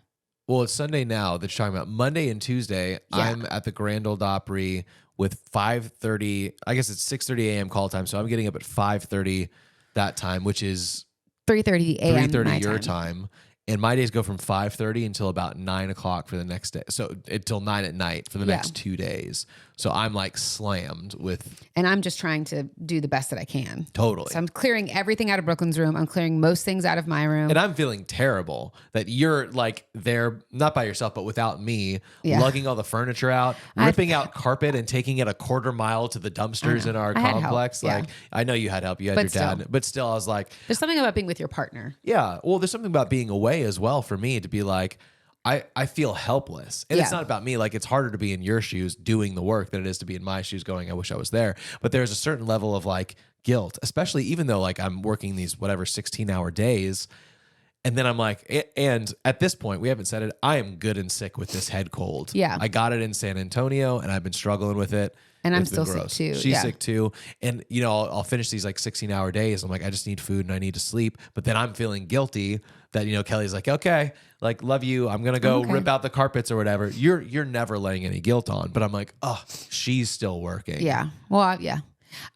Well, it's Sunday now that you're talking about. Monday and Tuesday, I'm at the Grand Ole Opry with 5:30. I guess it's 6:30 a.m. call time. So I'm getting up at 5:30 that time, which is 3:30 a.m. 3:30 your time. And my days go from 5:30 until about 9 o'clock for the next day. So until 9 at night for the next 2 days. So I'm like slammed with. And I'm just trying to do the best that I can. Totally. So I'm clearing everything out of Brooklyn's room. I'm clearing most things out of my room. And I'm feeling terrible that you're like there, not by yourself, but without me, lugging all the furniture out, ripping out carpet and taking it a quarter mile to the dumpsters in our complex. Like, I know you had help. You had your dad. But still, I was like. There's something about being with your partner. Yeah. Well, there's something about being away as well for me to be like, I feel helpless. And it's not about me. Like, it's harder to be in your shoes doing the work than it is to be in my shoes going, I wish I was there. But there's a certain level of like guilt, especially even though like I'm working these 16-hour days. And then I'm like, and at this point, we haven't said it, I am good and sick with this head cold. Yeah. I got it in San Antonio and I've been struggling with it. And I'm still sick too. She's sick too. And, you know, I'll finish these like 16-hour days. I'm like, I just need food and I need to sleep. But then I'm feeling guilty that, you know, Kelly's like, okay, like, love you. I'm going to go rip out the carpets or whatever. You're never laying any guilt on. But I'm like, oh, she's still working. Yeah. Well, yeah.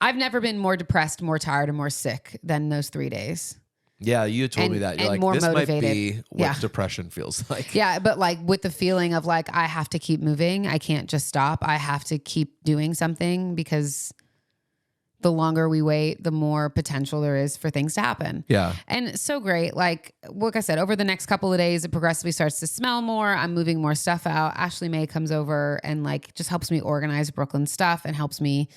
I've never been more depressed, more tired, or more sick than those 3 days. Yeah, you told me that. You're like, more this motivated. might be what depression feels like. Yeah, but like with the feeling of like, I have to keep moving. I can't just stop. I have to keep doing something because the longer we wait, the more potential there is for things to happen. Yeah. And it's so great. Like I said, over the next couple of days, it progressively starts to smell more. I'm moving more stuff out. Ashley May comes over and like just helps me organize Brooklyn stuff and helps me,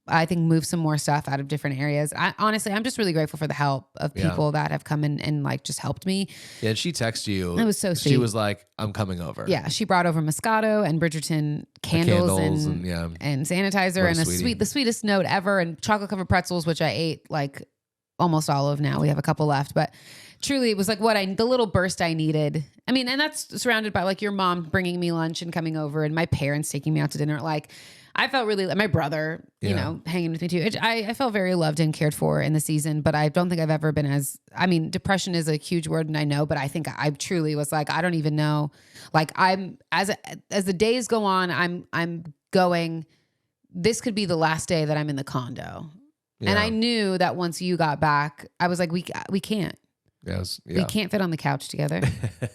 I think, move some more stuff out of different areas. Honestly, I'm just really grateful for the help of people that have come in and like just helped me. Yeah, and she texted you. It was so sweet. She was like, I'm coming over. Yeah, she brought over Moscato and Bridgerton candles and sanitizer and the sweetest note ever, and chocolate covered pretzels, which I ate like almost all of now. We have a couple left, but truly it was like the little burst I needed. I mean, and that's surrounded by like your mom bringing me lunch and coming over and my parents taking me out to dinner. Like I felt really, my brother, you know, hanging with me too. I felt very loved and cared for in the season, but I don't think I've ever been depression is a huge word and I know, but I think I truly was like, I don't even know. Like as the days go on, I'm going, this could be the last day that I'm in the condo. Yeah. And I knew that once you got back, I was like, we can't. Yes. Yeah. We can't fit on the couch together.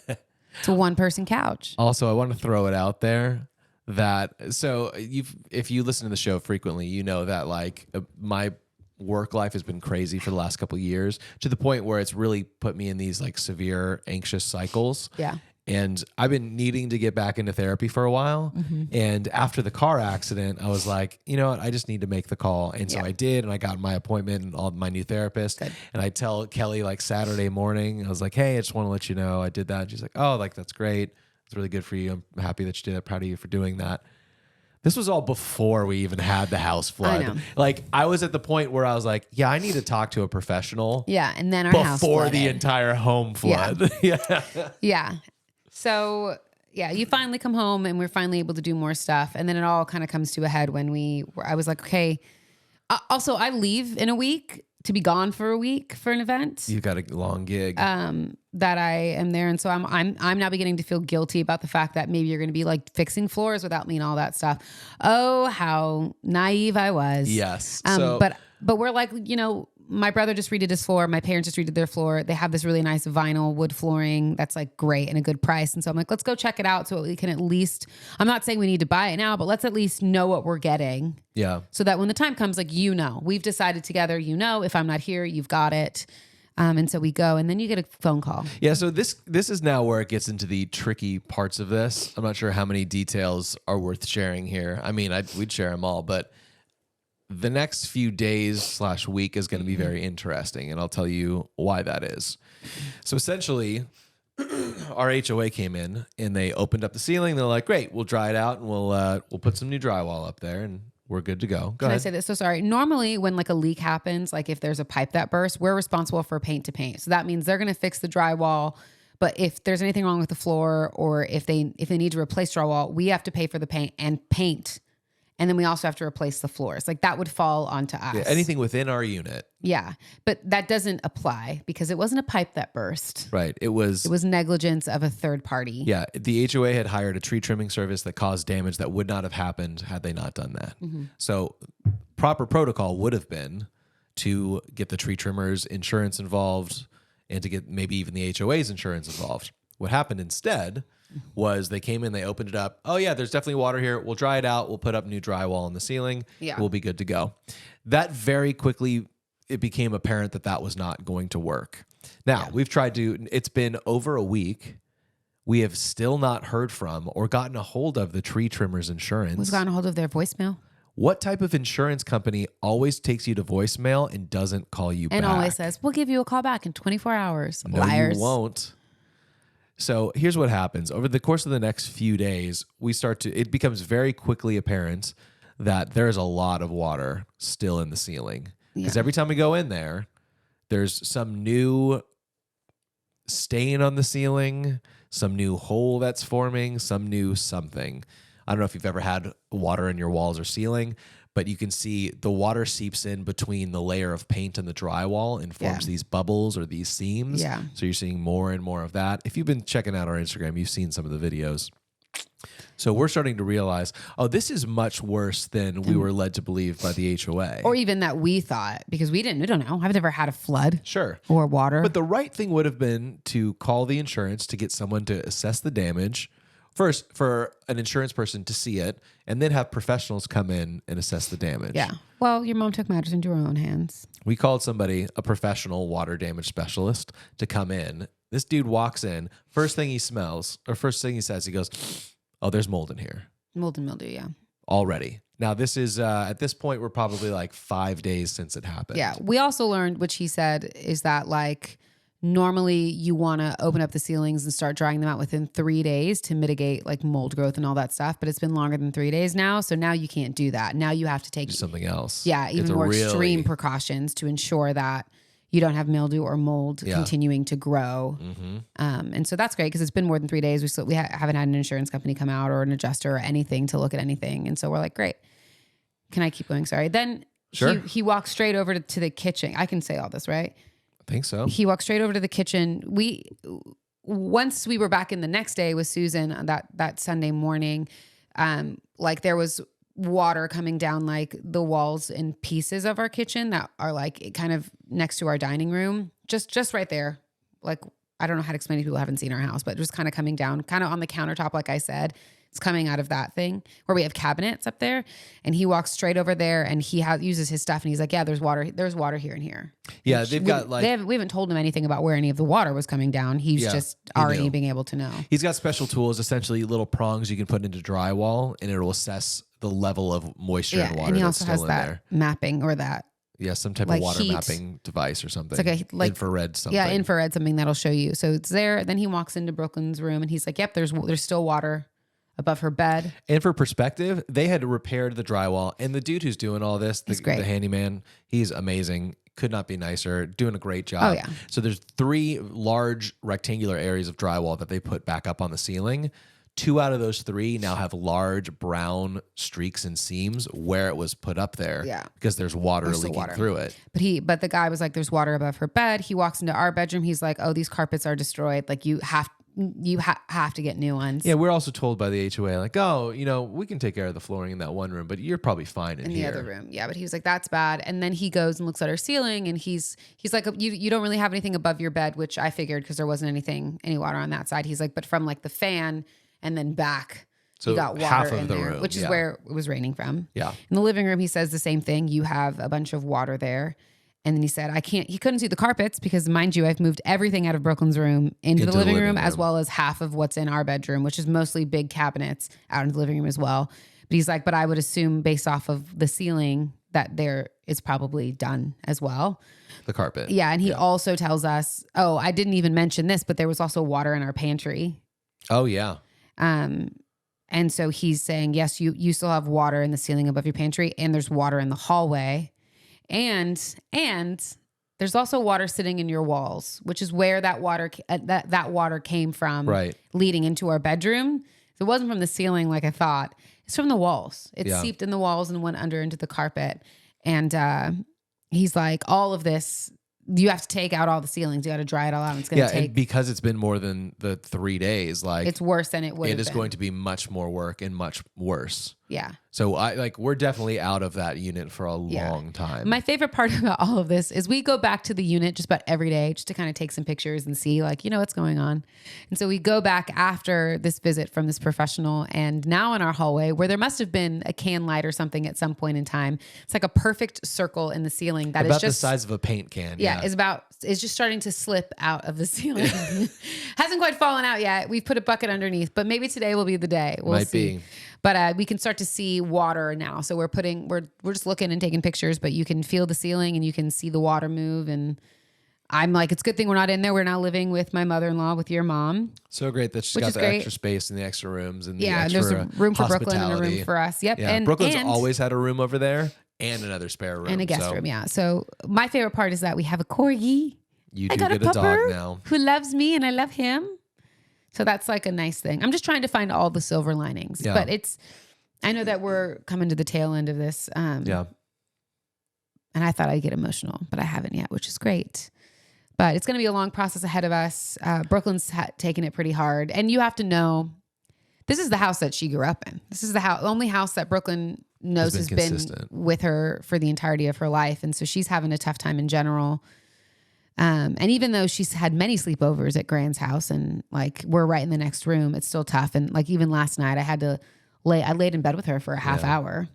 It's a one person couch. Also, I want to throw it out there that if you listen to the show frequently, you know that like my work life has been crazy for the last couple of years to the point where it's really put me in these like severe anxious cycles. Yeah. And I've been needing to get back into therapy for a while. Mm-hmm. And after the car accident, I was like, you know what? I just need to make the call. And so I did. And I got my appointment and all my new therapist. Good. And I tell Kelly like Saturday morning, I was like, hey, I just want to let you know I did that. And she's like, oh, like, that's great. It's really good for you. I'm happy that you did it. Proud of you for doing that. This was all before we even had the house flood. I know. Like I was at the point where I was like, yeah, I need to talk to a professional. Yeah. And then our house flooded. Before the entire home flood. Yeah. Yeah. So yeah, you finally come home and we're finally able to do more stuff. And then it all kind of comes to a head when I was like, okay, also I leave in a week to be gone for a week for an event. You got a long gig. That I am there. And so I'm now beginning to feel guilty about the fact that maybe you're going to be like fixing floors without me and all that stuff. Oh, how naive I was. Yes. But we're like, you know, my brother just redid his floor. My parents just redid their floor. They have this really nice vinyl wood flooring that's like great and a good price. And so I'm like, let's go check it out so we can at least, I'm not saying we need to buy it now, but let's at least know what we're getting. Yeah. So that when the time comes, like, you know, we've decided together, you know, if I'm not here, you've got it. And so we go and then you get a phone call. Yeah. So this is now where it gets into the tricky parts of this. I'm not sure how many details are worth sharing here. I mean, we'd share them all, but the next few days / week is going to be very interesting, and I'll tell you why that is. So essentially, our HOA came in and they opened up the ceiling. They're like, "Great, we'll dry it out and we'll put some new drywall up there, and we're good to go." Go ahead. I say this? So sorry. Normally, when like a leak happens, like if there's a pipe that bursts, we're responsible for paint to paint. So that means they're going to fix the drywall. But if there's anything wrong with the floor, or if they need to replace drywall, we have to pay for the paint and paint. And then we also have to replace the floors. Like that would fall onto us. Yeah, anything within our unit. Yeah. But that doesn't apply because it wasn't a pipe that burst. Right. It was negligence of a third party. Yeah. The HOA had hired a tree trimming service that caused damage that would not have happened had they not done that. Mm-hmm. So proper protocol would have been to get the tree trimmers insurance involved and to get maybe even the HOA's insurance involved. What happened instead was they came in, they opened it up. Oh yeah, there's definitely water here. We'll dry it out. We'll put up new drywall on the ceiling. Yeah. We'll be good to go. That very quickly, it became apparent that was not going to work. Now we've tried it's been over a week. We have still not heard from or gotten a hold of the tree trimmers insurance. We've gotten a hold of their voicemail. What type of insurance company always takes you to voicemail and doesn't call you back? And always says, we'll give you a call back in 24 hours. No, Liars. You won't. So here's what happens. Over the course of the next few days, it becomes very quickly apparent that there's a lot of water still in the ceiling. Because every time we go in there, there's some new stain on the ceiling, some new hole that's forming, some new something. I don't know if you've ever had water in your walls or ceiling, but you can see the water seeps in between the layer of paint and the drywall and forms these bubbles or these seams. Yeah. So you're seeing more and more of that. If you've been checking out our Instagram, you've seen some of the videos. So we're starting to realize, oh, this is much worse than we were led to believe by the HOA. Or even that we thought, because we don't know. I've never had a flood. Sure. Or water. But the right thing would have been to call the insurance to get someone to assess the damage. First, for an insurance person to see it, and then have professionals come in and assess the damage. Yeah. Well, your mom took matters into her own hands. We called somebody, a professional water damage specialist, to come in. This dude walks in. First thing he smells, or first thing he says, he goes, oh, there's mold in here. Mold and mildew, yeah. Already. Now, this is, at this point, we're probably like 5 days since it happened. Yeah. We also learned, which he said, is that like normally you want to open up the ceilings and start drying them out within 3 days to mitigate like mold growth and all that stuff. But it's been longer than 3 days now. So now you can't do that. Now you have to take Do something else. Yeah. Even more extreme precautions to ensure that you don't have mildew or mold continuing to grow. Mm-hmm. And so that's great because it's been more than 3 days. We haven't had an insurance company come out or an adjuster or anything to look at anything. And so we're like, great. Can I keep going? Sorry. Then Sure. he walked straight over to the kitchen. I can say all this, right? I think so. He walked straight over to the kitchen. Once we were back in the next day with Susan that Sunday morning, like there was water coming down like the walls and pieces of our kitchen that are like kind of next to our dining room, just right there. Like, I don't know how to explain to people who haven't seen our house, but just kind of coming down, kind of on the countertop, like I said. It's coming out of that thing where we have cabinets up there, and he walks straight over there and he uses his stuff and he's like, yeah, there's water here and here. Yeah. They've got like, we haven't told him anything about where any of the water was coming down. He's just already being able to know. He's got special tools, essentially little prongs you can put into drywall, and it will assess the level of moisture and water and he that's also still has in that there. mapping or that. Yeah, some type like of water heat. mapping device or something. It's like infrared something. Yeah, infrared something that'll show you. So it's there. Then he walks into Brooklyn's room and he's like, yep, there's still water above her bed. And for perspective, they had repaired the drywall, and the dude who's doing all this, the handyman, he's amazing. Could not be nicer. Doing a great job. Oh, yeah. So there's 3 large rectangular areas of drywall that they put back up on the ceiling. 2 out of those 3 now have large brown streaks and seams where it was put up there. Yeah. Because there's water leaking through it. But the guy was like, there's water above her bed. He walks into our bedroom. He's like, oh, these carpets are destroyed. Like you have to get new ones. Yeah, we're also told by the HOA, like, oh, we can take care of the flooring in that one room, but you're probably fine in the other room. Yeah, but he was like, that's bad. And then he goes and looks at our ceiling, and he's like, you don't really have anything above your bed, which I figured because there wasn't any water on that side. He's like, but from like the fan and then back, so you got water half of in the there, room, which is where it was raining from. Yeah. In the living room, he says the same thing. You have a bunch of water there. And then he said, he couldn't see the carpets because, mind you, I've moved everything out of Brooklyn's room into the living room, as well as half of what's in our bedroom, which is mostly big cabinets out in the living room as well. But he's like, but I would assume based off of the ceiling that there is probably done as well. The carpet. Yeah. And he also tells us, oh, I didn't even mention this, but there was also water in our pantry. Oh, yeah. And so he's saying, yes, you still have water in the ceiling above your pantry, and there's water in the hallway. And there's also water sitting in your walls, which is where that water that water came from, right, leading into our bedroom. So it wasn't from the ceiling like I thought. It's from the walls. It seeped in the walls and went under into the carpet. And he's like, all of this, you have to take out all the ceilings. You got to dry it all out. And it's going to take. And because it's been more than the 3 days, like it's worse than it would. It is going to be much more work and much worse. Yeah. So we're definitely out of that unit for a long time. My favorite part about all of this is we go back to the unit just about every day just to kind of take some pictures and see what's going on. And so we go back after this visit from this professional, and now in our hallway where there must have been a can light or something at some point in time. It's like a perfect circle in the ceiling that about is just the size of a paint can. Yeah. It's just starting to slip out of the ceiling. Hasn't quite fallen out yet. We've put a bucket underneath, but maybe today will be the day. We'll see. But we can start to see water now. So we're just looking and taking pictures, but you can feel the ceiling and you can see the water move. And I'm like, it's a good thing we're not in there. We're now living with my mother-in-law, with your mom. So great that she's got the extra space and the extra rooms and the extra there's a room for Brooklyn and a room for us. Yep. Yeah, Brooklyn's always had a room over there and another spare room. And a guest room, yeah. So my favorite part is that we have a corgi. You do get a dog now. Who loves me and I love him. So that's like a nice thing. I'm just trying to find all the silver linings. Yeah. But I know that we're coming to the tail end of this. Yeah. And I thought I'd get emotional, but I haven't yet, which is great. But it's going to be a long process ahead of us. Brooklyn's taking it pretty hard. And you have to know This is the house that she grew up in. This is the only house that Brooklyn knows has been with her for the entirety of her life. And so she's having a tough time in general. And even though she's had many sleepovers at Grant's house and like we're right in the next room, it's still tough. And like even last night I laid in bed with her for a half hour.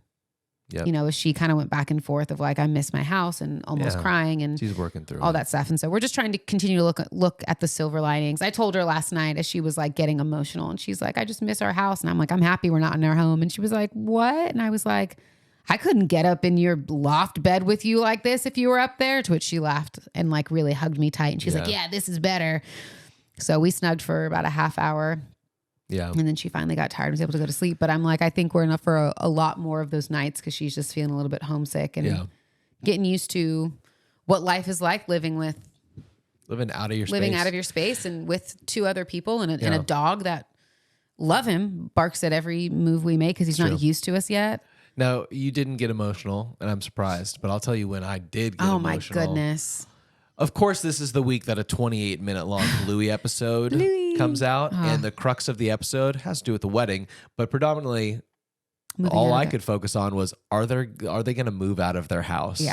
Yep. You know, as she kind of went back and forth of like, I miss my house and almost crying and she's working through all that stuff. And so we're just trying to continue to look at the silver linings. I told her last night as she was like getting emotional and she's like, I just miss our house. And I'm like, I'm happy we're not in our home. And she was like, what? And I was like, I couldn't get up in your loft bed with you like this if you were up there. To which she laughed and like really hugged me tight. And she's like, yeah, this is better. So we snugged for about a half hour. Yeah. And then she finally got tired and was able to go to sleep. But I'm like, I think we're enough for a lot more of those nights because she's just feeling a little bit homesick and getting used to what life is like living out of your space and with two other people and a dog that love him, barks at every move we make because he's not used to us yet. Now, you didn't get emotional, and I'm surprised, but I'll tell you when I did get emotional. Oh, my goodness. Of course, this is the week that a 28-minute long Bluey episode comes out, and the crux of the episode has to do with the wedding, but predominantly all I could focus on was, are they going to move out of their house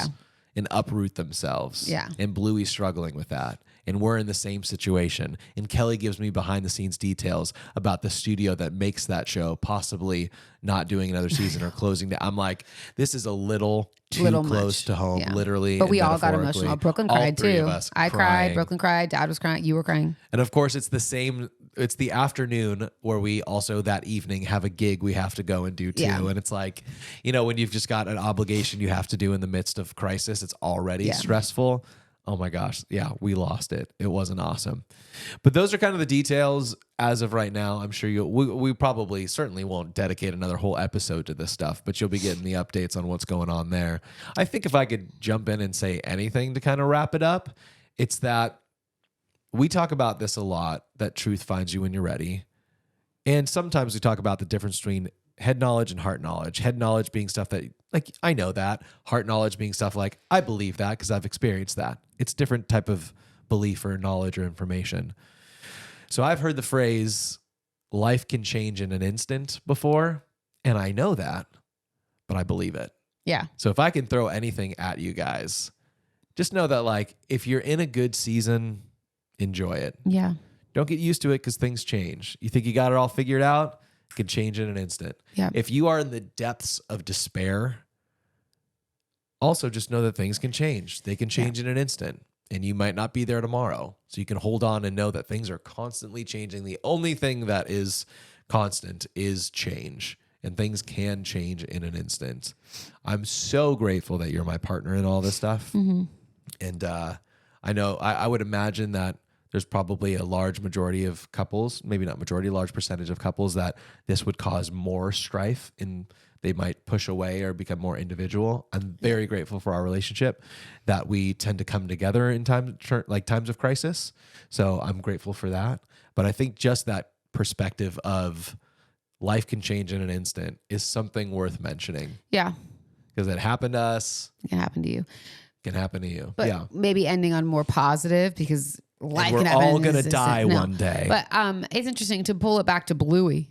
and uproot themselves? Yeah. And Bluey's struggling with that. And we're in the same situation. And Kelly gives me behind the scenes details about the studio that makes that show possibly not doing another season or closing down. I'm like, this is a little close to home, literally. But we all got emotional. Brooklyn cried too. I cried. Brooklyn cried. Dad was crying. You were crying. And of course, it's the same. It's the afternoon where we also that evening have a gig we have to go and do too. Yeah. And it's like, you know, when you've just got an obligation you have to do in the midst of crisis, it's already stressful. Oh my gosh. Yeah, we lost it. It wasn't awesome. But those are kind of the details as of right now. I'm sure we probably certainly won't dedicate another whole episode to this stuff, but you'll be getting the updates on what's going on there. I think if I could jump in and say anything to kind of wrap it up, it's that we talk about this a lot, that truth finds you when you're ready. And sometimes we talk about the difference between head knowledge and heart knowledge. Head knowledge being stuff that, like, I know that. Heart knowledge being stuff like, I believe that because I've experienced that. It's different type of belief or knowledge or information. So I've heard the phrase, life can change in an instant before, and I know that, but I believe it. Yeah. So if I can throw anything at you guys, just know that, like, if you're in a good season, enjoy it. Yeah. Don't get used to it because things change. You think you got it all figured out? It can change in an instant. Yeah. If you are in the depths of despair, also just know that things can change. They can change in an instant, and you might not be there tomorrow. So you can hold on and know that things are constantly changing. The only thing that is constant is change, and things can change in an instant. I'm so grateful that you're my partner in all this stuff. Mm-hmm. And I know I would imagine that there's probably a large majority of couples, maybe not majority, large percentage of couples that this would cause more strife and they might push away or become more individual. I'm very grateful for our relationship that we tend to come together in times of crisis. So I'm grateful for that. But I think just that perspective of life can change in an instant is something worth mentioning. Yeah. Because it happened to us. It can happen to you. Can happen to you. But maybe ending on more positive because life we're can happen. All going to die one day. But it's interesting to pull it back to Bluey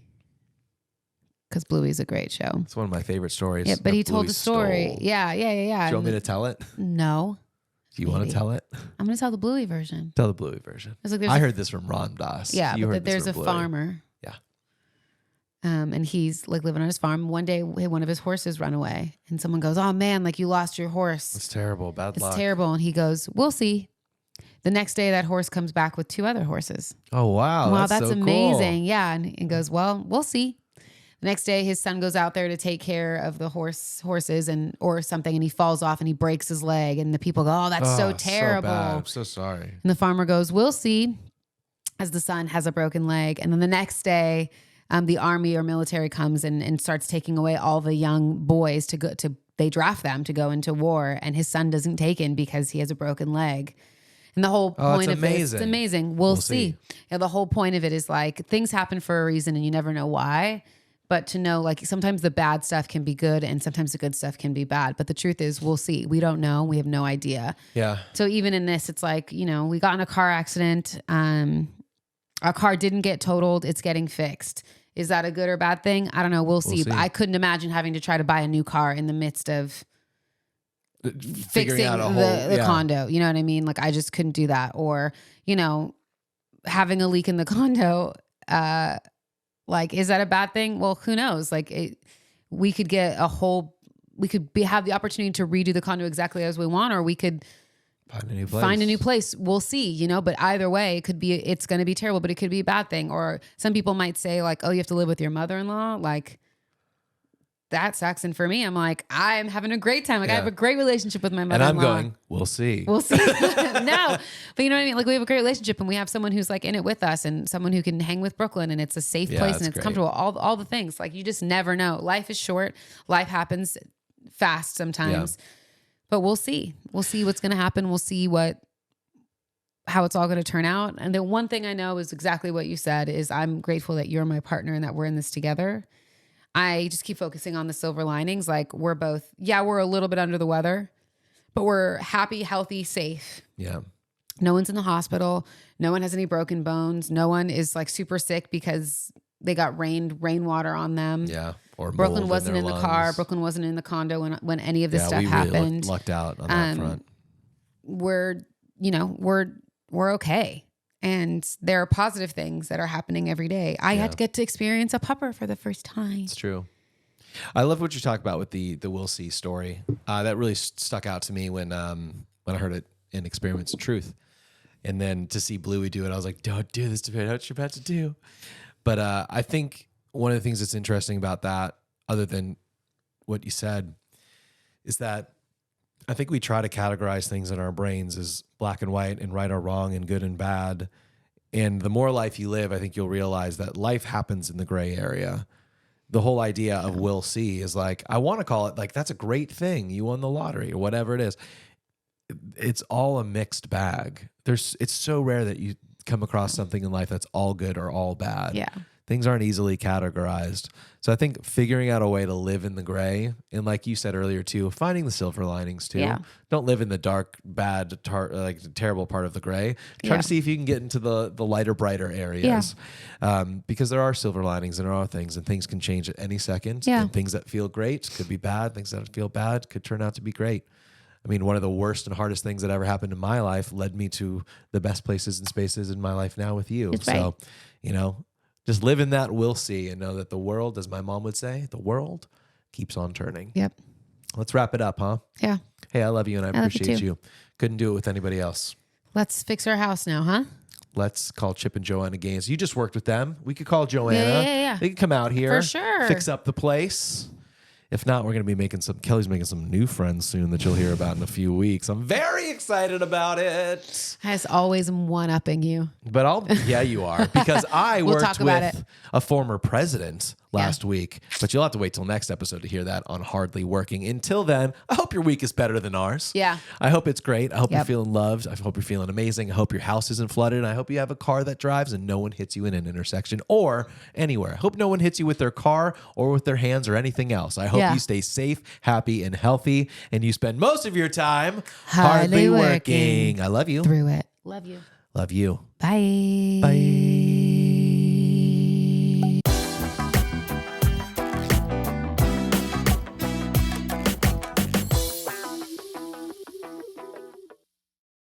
because Bluey's a great show. It's one of my favorite stories. Yeah, but he told the story. Stole. Yeah. Do you want me to tell it? No. Do you want to tell it? I'm going to tell the Bluey version. Tell the Bluey version. Like, I heard this from Ron Dass. Yeah, but there's a farmer. Yeah. And he's like living on his farm. One day, one of his horses run away, and someone goes, "Oh man, like you lost your horse. It's terrible. Bad luck. It's terrible." And he goes, "We'll see." The next day, that horse comes back with 2 other horses. Oh wow! Wow, that's so amazing. Cool. Yeah, and he goes, "Well, we'll see." The next day, his son goes out there to take care of the horses or something, and he falls off and he breaks his leg. And the people go, "Oh, that's so terrible." So bad. I'm so sorry. And the farmer goes, "We'll see," as the son has a broken leg. And then the next day, the army or military comes and starts taking away all the young boys they draft them to go into war. And his son doesn't take in because he has a broken leg. And the whole point of it, it's amazing. We'll see. Yeah, the whole point of it is like things happen for a reason and you never know why. But to know, like, sometimes the bad stuff can be good and sometimes the good stuff can be bad. But the truth is, we'll see. We don't know. We have no idea. Yeah. So even in this, it's like, we got in a car accident. Our car didn't get totaled. It's getting fixed. Is that a good or bad thing? I don't know. We'll see. But I couldn't imagine having to try to buy a new car in the midst of fixing out the condo. You know what I mean? Like I just couldn't do that. Or, you know, having a leak in the condo, like, is that a bad thing? Well, who knows? Like we could get have the opportunity to redo the condo exactly as we want, or we could find a new place. We'll see, you know, but either way, it's going to be terrible, but it could be a bad thing. Or some people might say like, oh, you have to live with your mother-in-law. Like that sucks. And for me, I'm like, I'm having a great time. Like I have a great relationship with my mother-in-law. And I'm going, we'll see. No, but you know what I mean? Like we have a great relationship and we have someone who's like in it with us and someone who can hang with Brooklyn and it's a safe place and it's comfortable. All the things. Like you just never know. Life is short. Life happens fast sometimes. Yeah. But we'll see. We'll see what's going to happen. We'll see how it's all going to turn out. And the one thing I know is exactly what you said is I'm grateful that you're my partner and that we're in this together. I just keep focusing on the silver linings. Like we're both, we're a little bit under the weather, but we're happy, healthy, safe. Yeah. No one's in the hospital. No one has any broken bones. No one is like super sick because they got rainwater on them. Yeah. Or Brooklyn wasn't in the lungs. car. Brooklyn wasn't in the condo when any of this stuff we happened. Really lucked out on that front. We're okay. And there are positive things that are happening every day. I had to get to experience a pupper for the first time. It's true. I love what you talk about with the We'll See story. That really stuck out to me when I heard it in Experiments of Truth. And then to see Bluey do it, I was like, don't do this to me. What you're about to do. But I think one of the things that's interesting about that, other than what you said, is that I think we try to categorize things in our brains as black and white and right or wrong and good and bad. And the more life you live, I think you'll realize that life happens in the gray area. The whole idea of we'll see is like, I want to call it like, that's a great thing. You won the lottery or whatever it is. It's all a mixed bag. It's so rare that you come across something in life that's all good or all bad. Yeah. Things aren't easily categorized. So I think figuring out a way to live in the gray, and like you said earlier too, finding the silver linings too. Yeah. Don't live in the dark, bad, terrible part of the gray. Try to see if you can get into the lighter, brighter areas. Yeah. Because there are silver linings and there are things, and things can change at any second. Yeah. And things that feel great could be bad. Things that feel bad could turn out to be great. I mean, one of the worst and hardest things that ever happened in my life led me to the best places and spaces in my life now with you. That's so, right. Just live in that we'll see and know that the world, as my mom would say, the world keeps on turning. Yep. Let's wrap it up, huh? Yeah. Hey, I love you and I appreciate you. Couldn't do it with anybody else. Let's fix our house now, huh? Let's call Chip and Joanna Gaines. You just worked with them. We could call Joanna. Yeah. They could come out here. For sure. Fix up the place. If not, we're going to be Kelly's making some new friends soon that you'll hear about in a few weeks. I'm very excited about it. As always, I'm one-upping you. But you are. Because I worked with a former president last week. But you'll have to wait till next episode to hear that on Hardly Working. Until then, I hope your week is better than ours. Yeah. I hope it's great. I hope you're feeling loved. I hope you're feeling amazing. I hope your house isn't flooded. And I hope you have a car that drives and no one hits you in an intersection or anywhere. I hope no one hits you with their car or with their hands or anything else. I hope you stay safe, happy, and healthy. And you spend most of your time hardly working. I love you. Through it. Love you. Love you. Bye. Bye.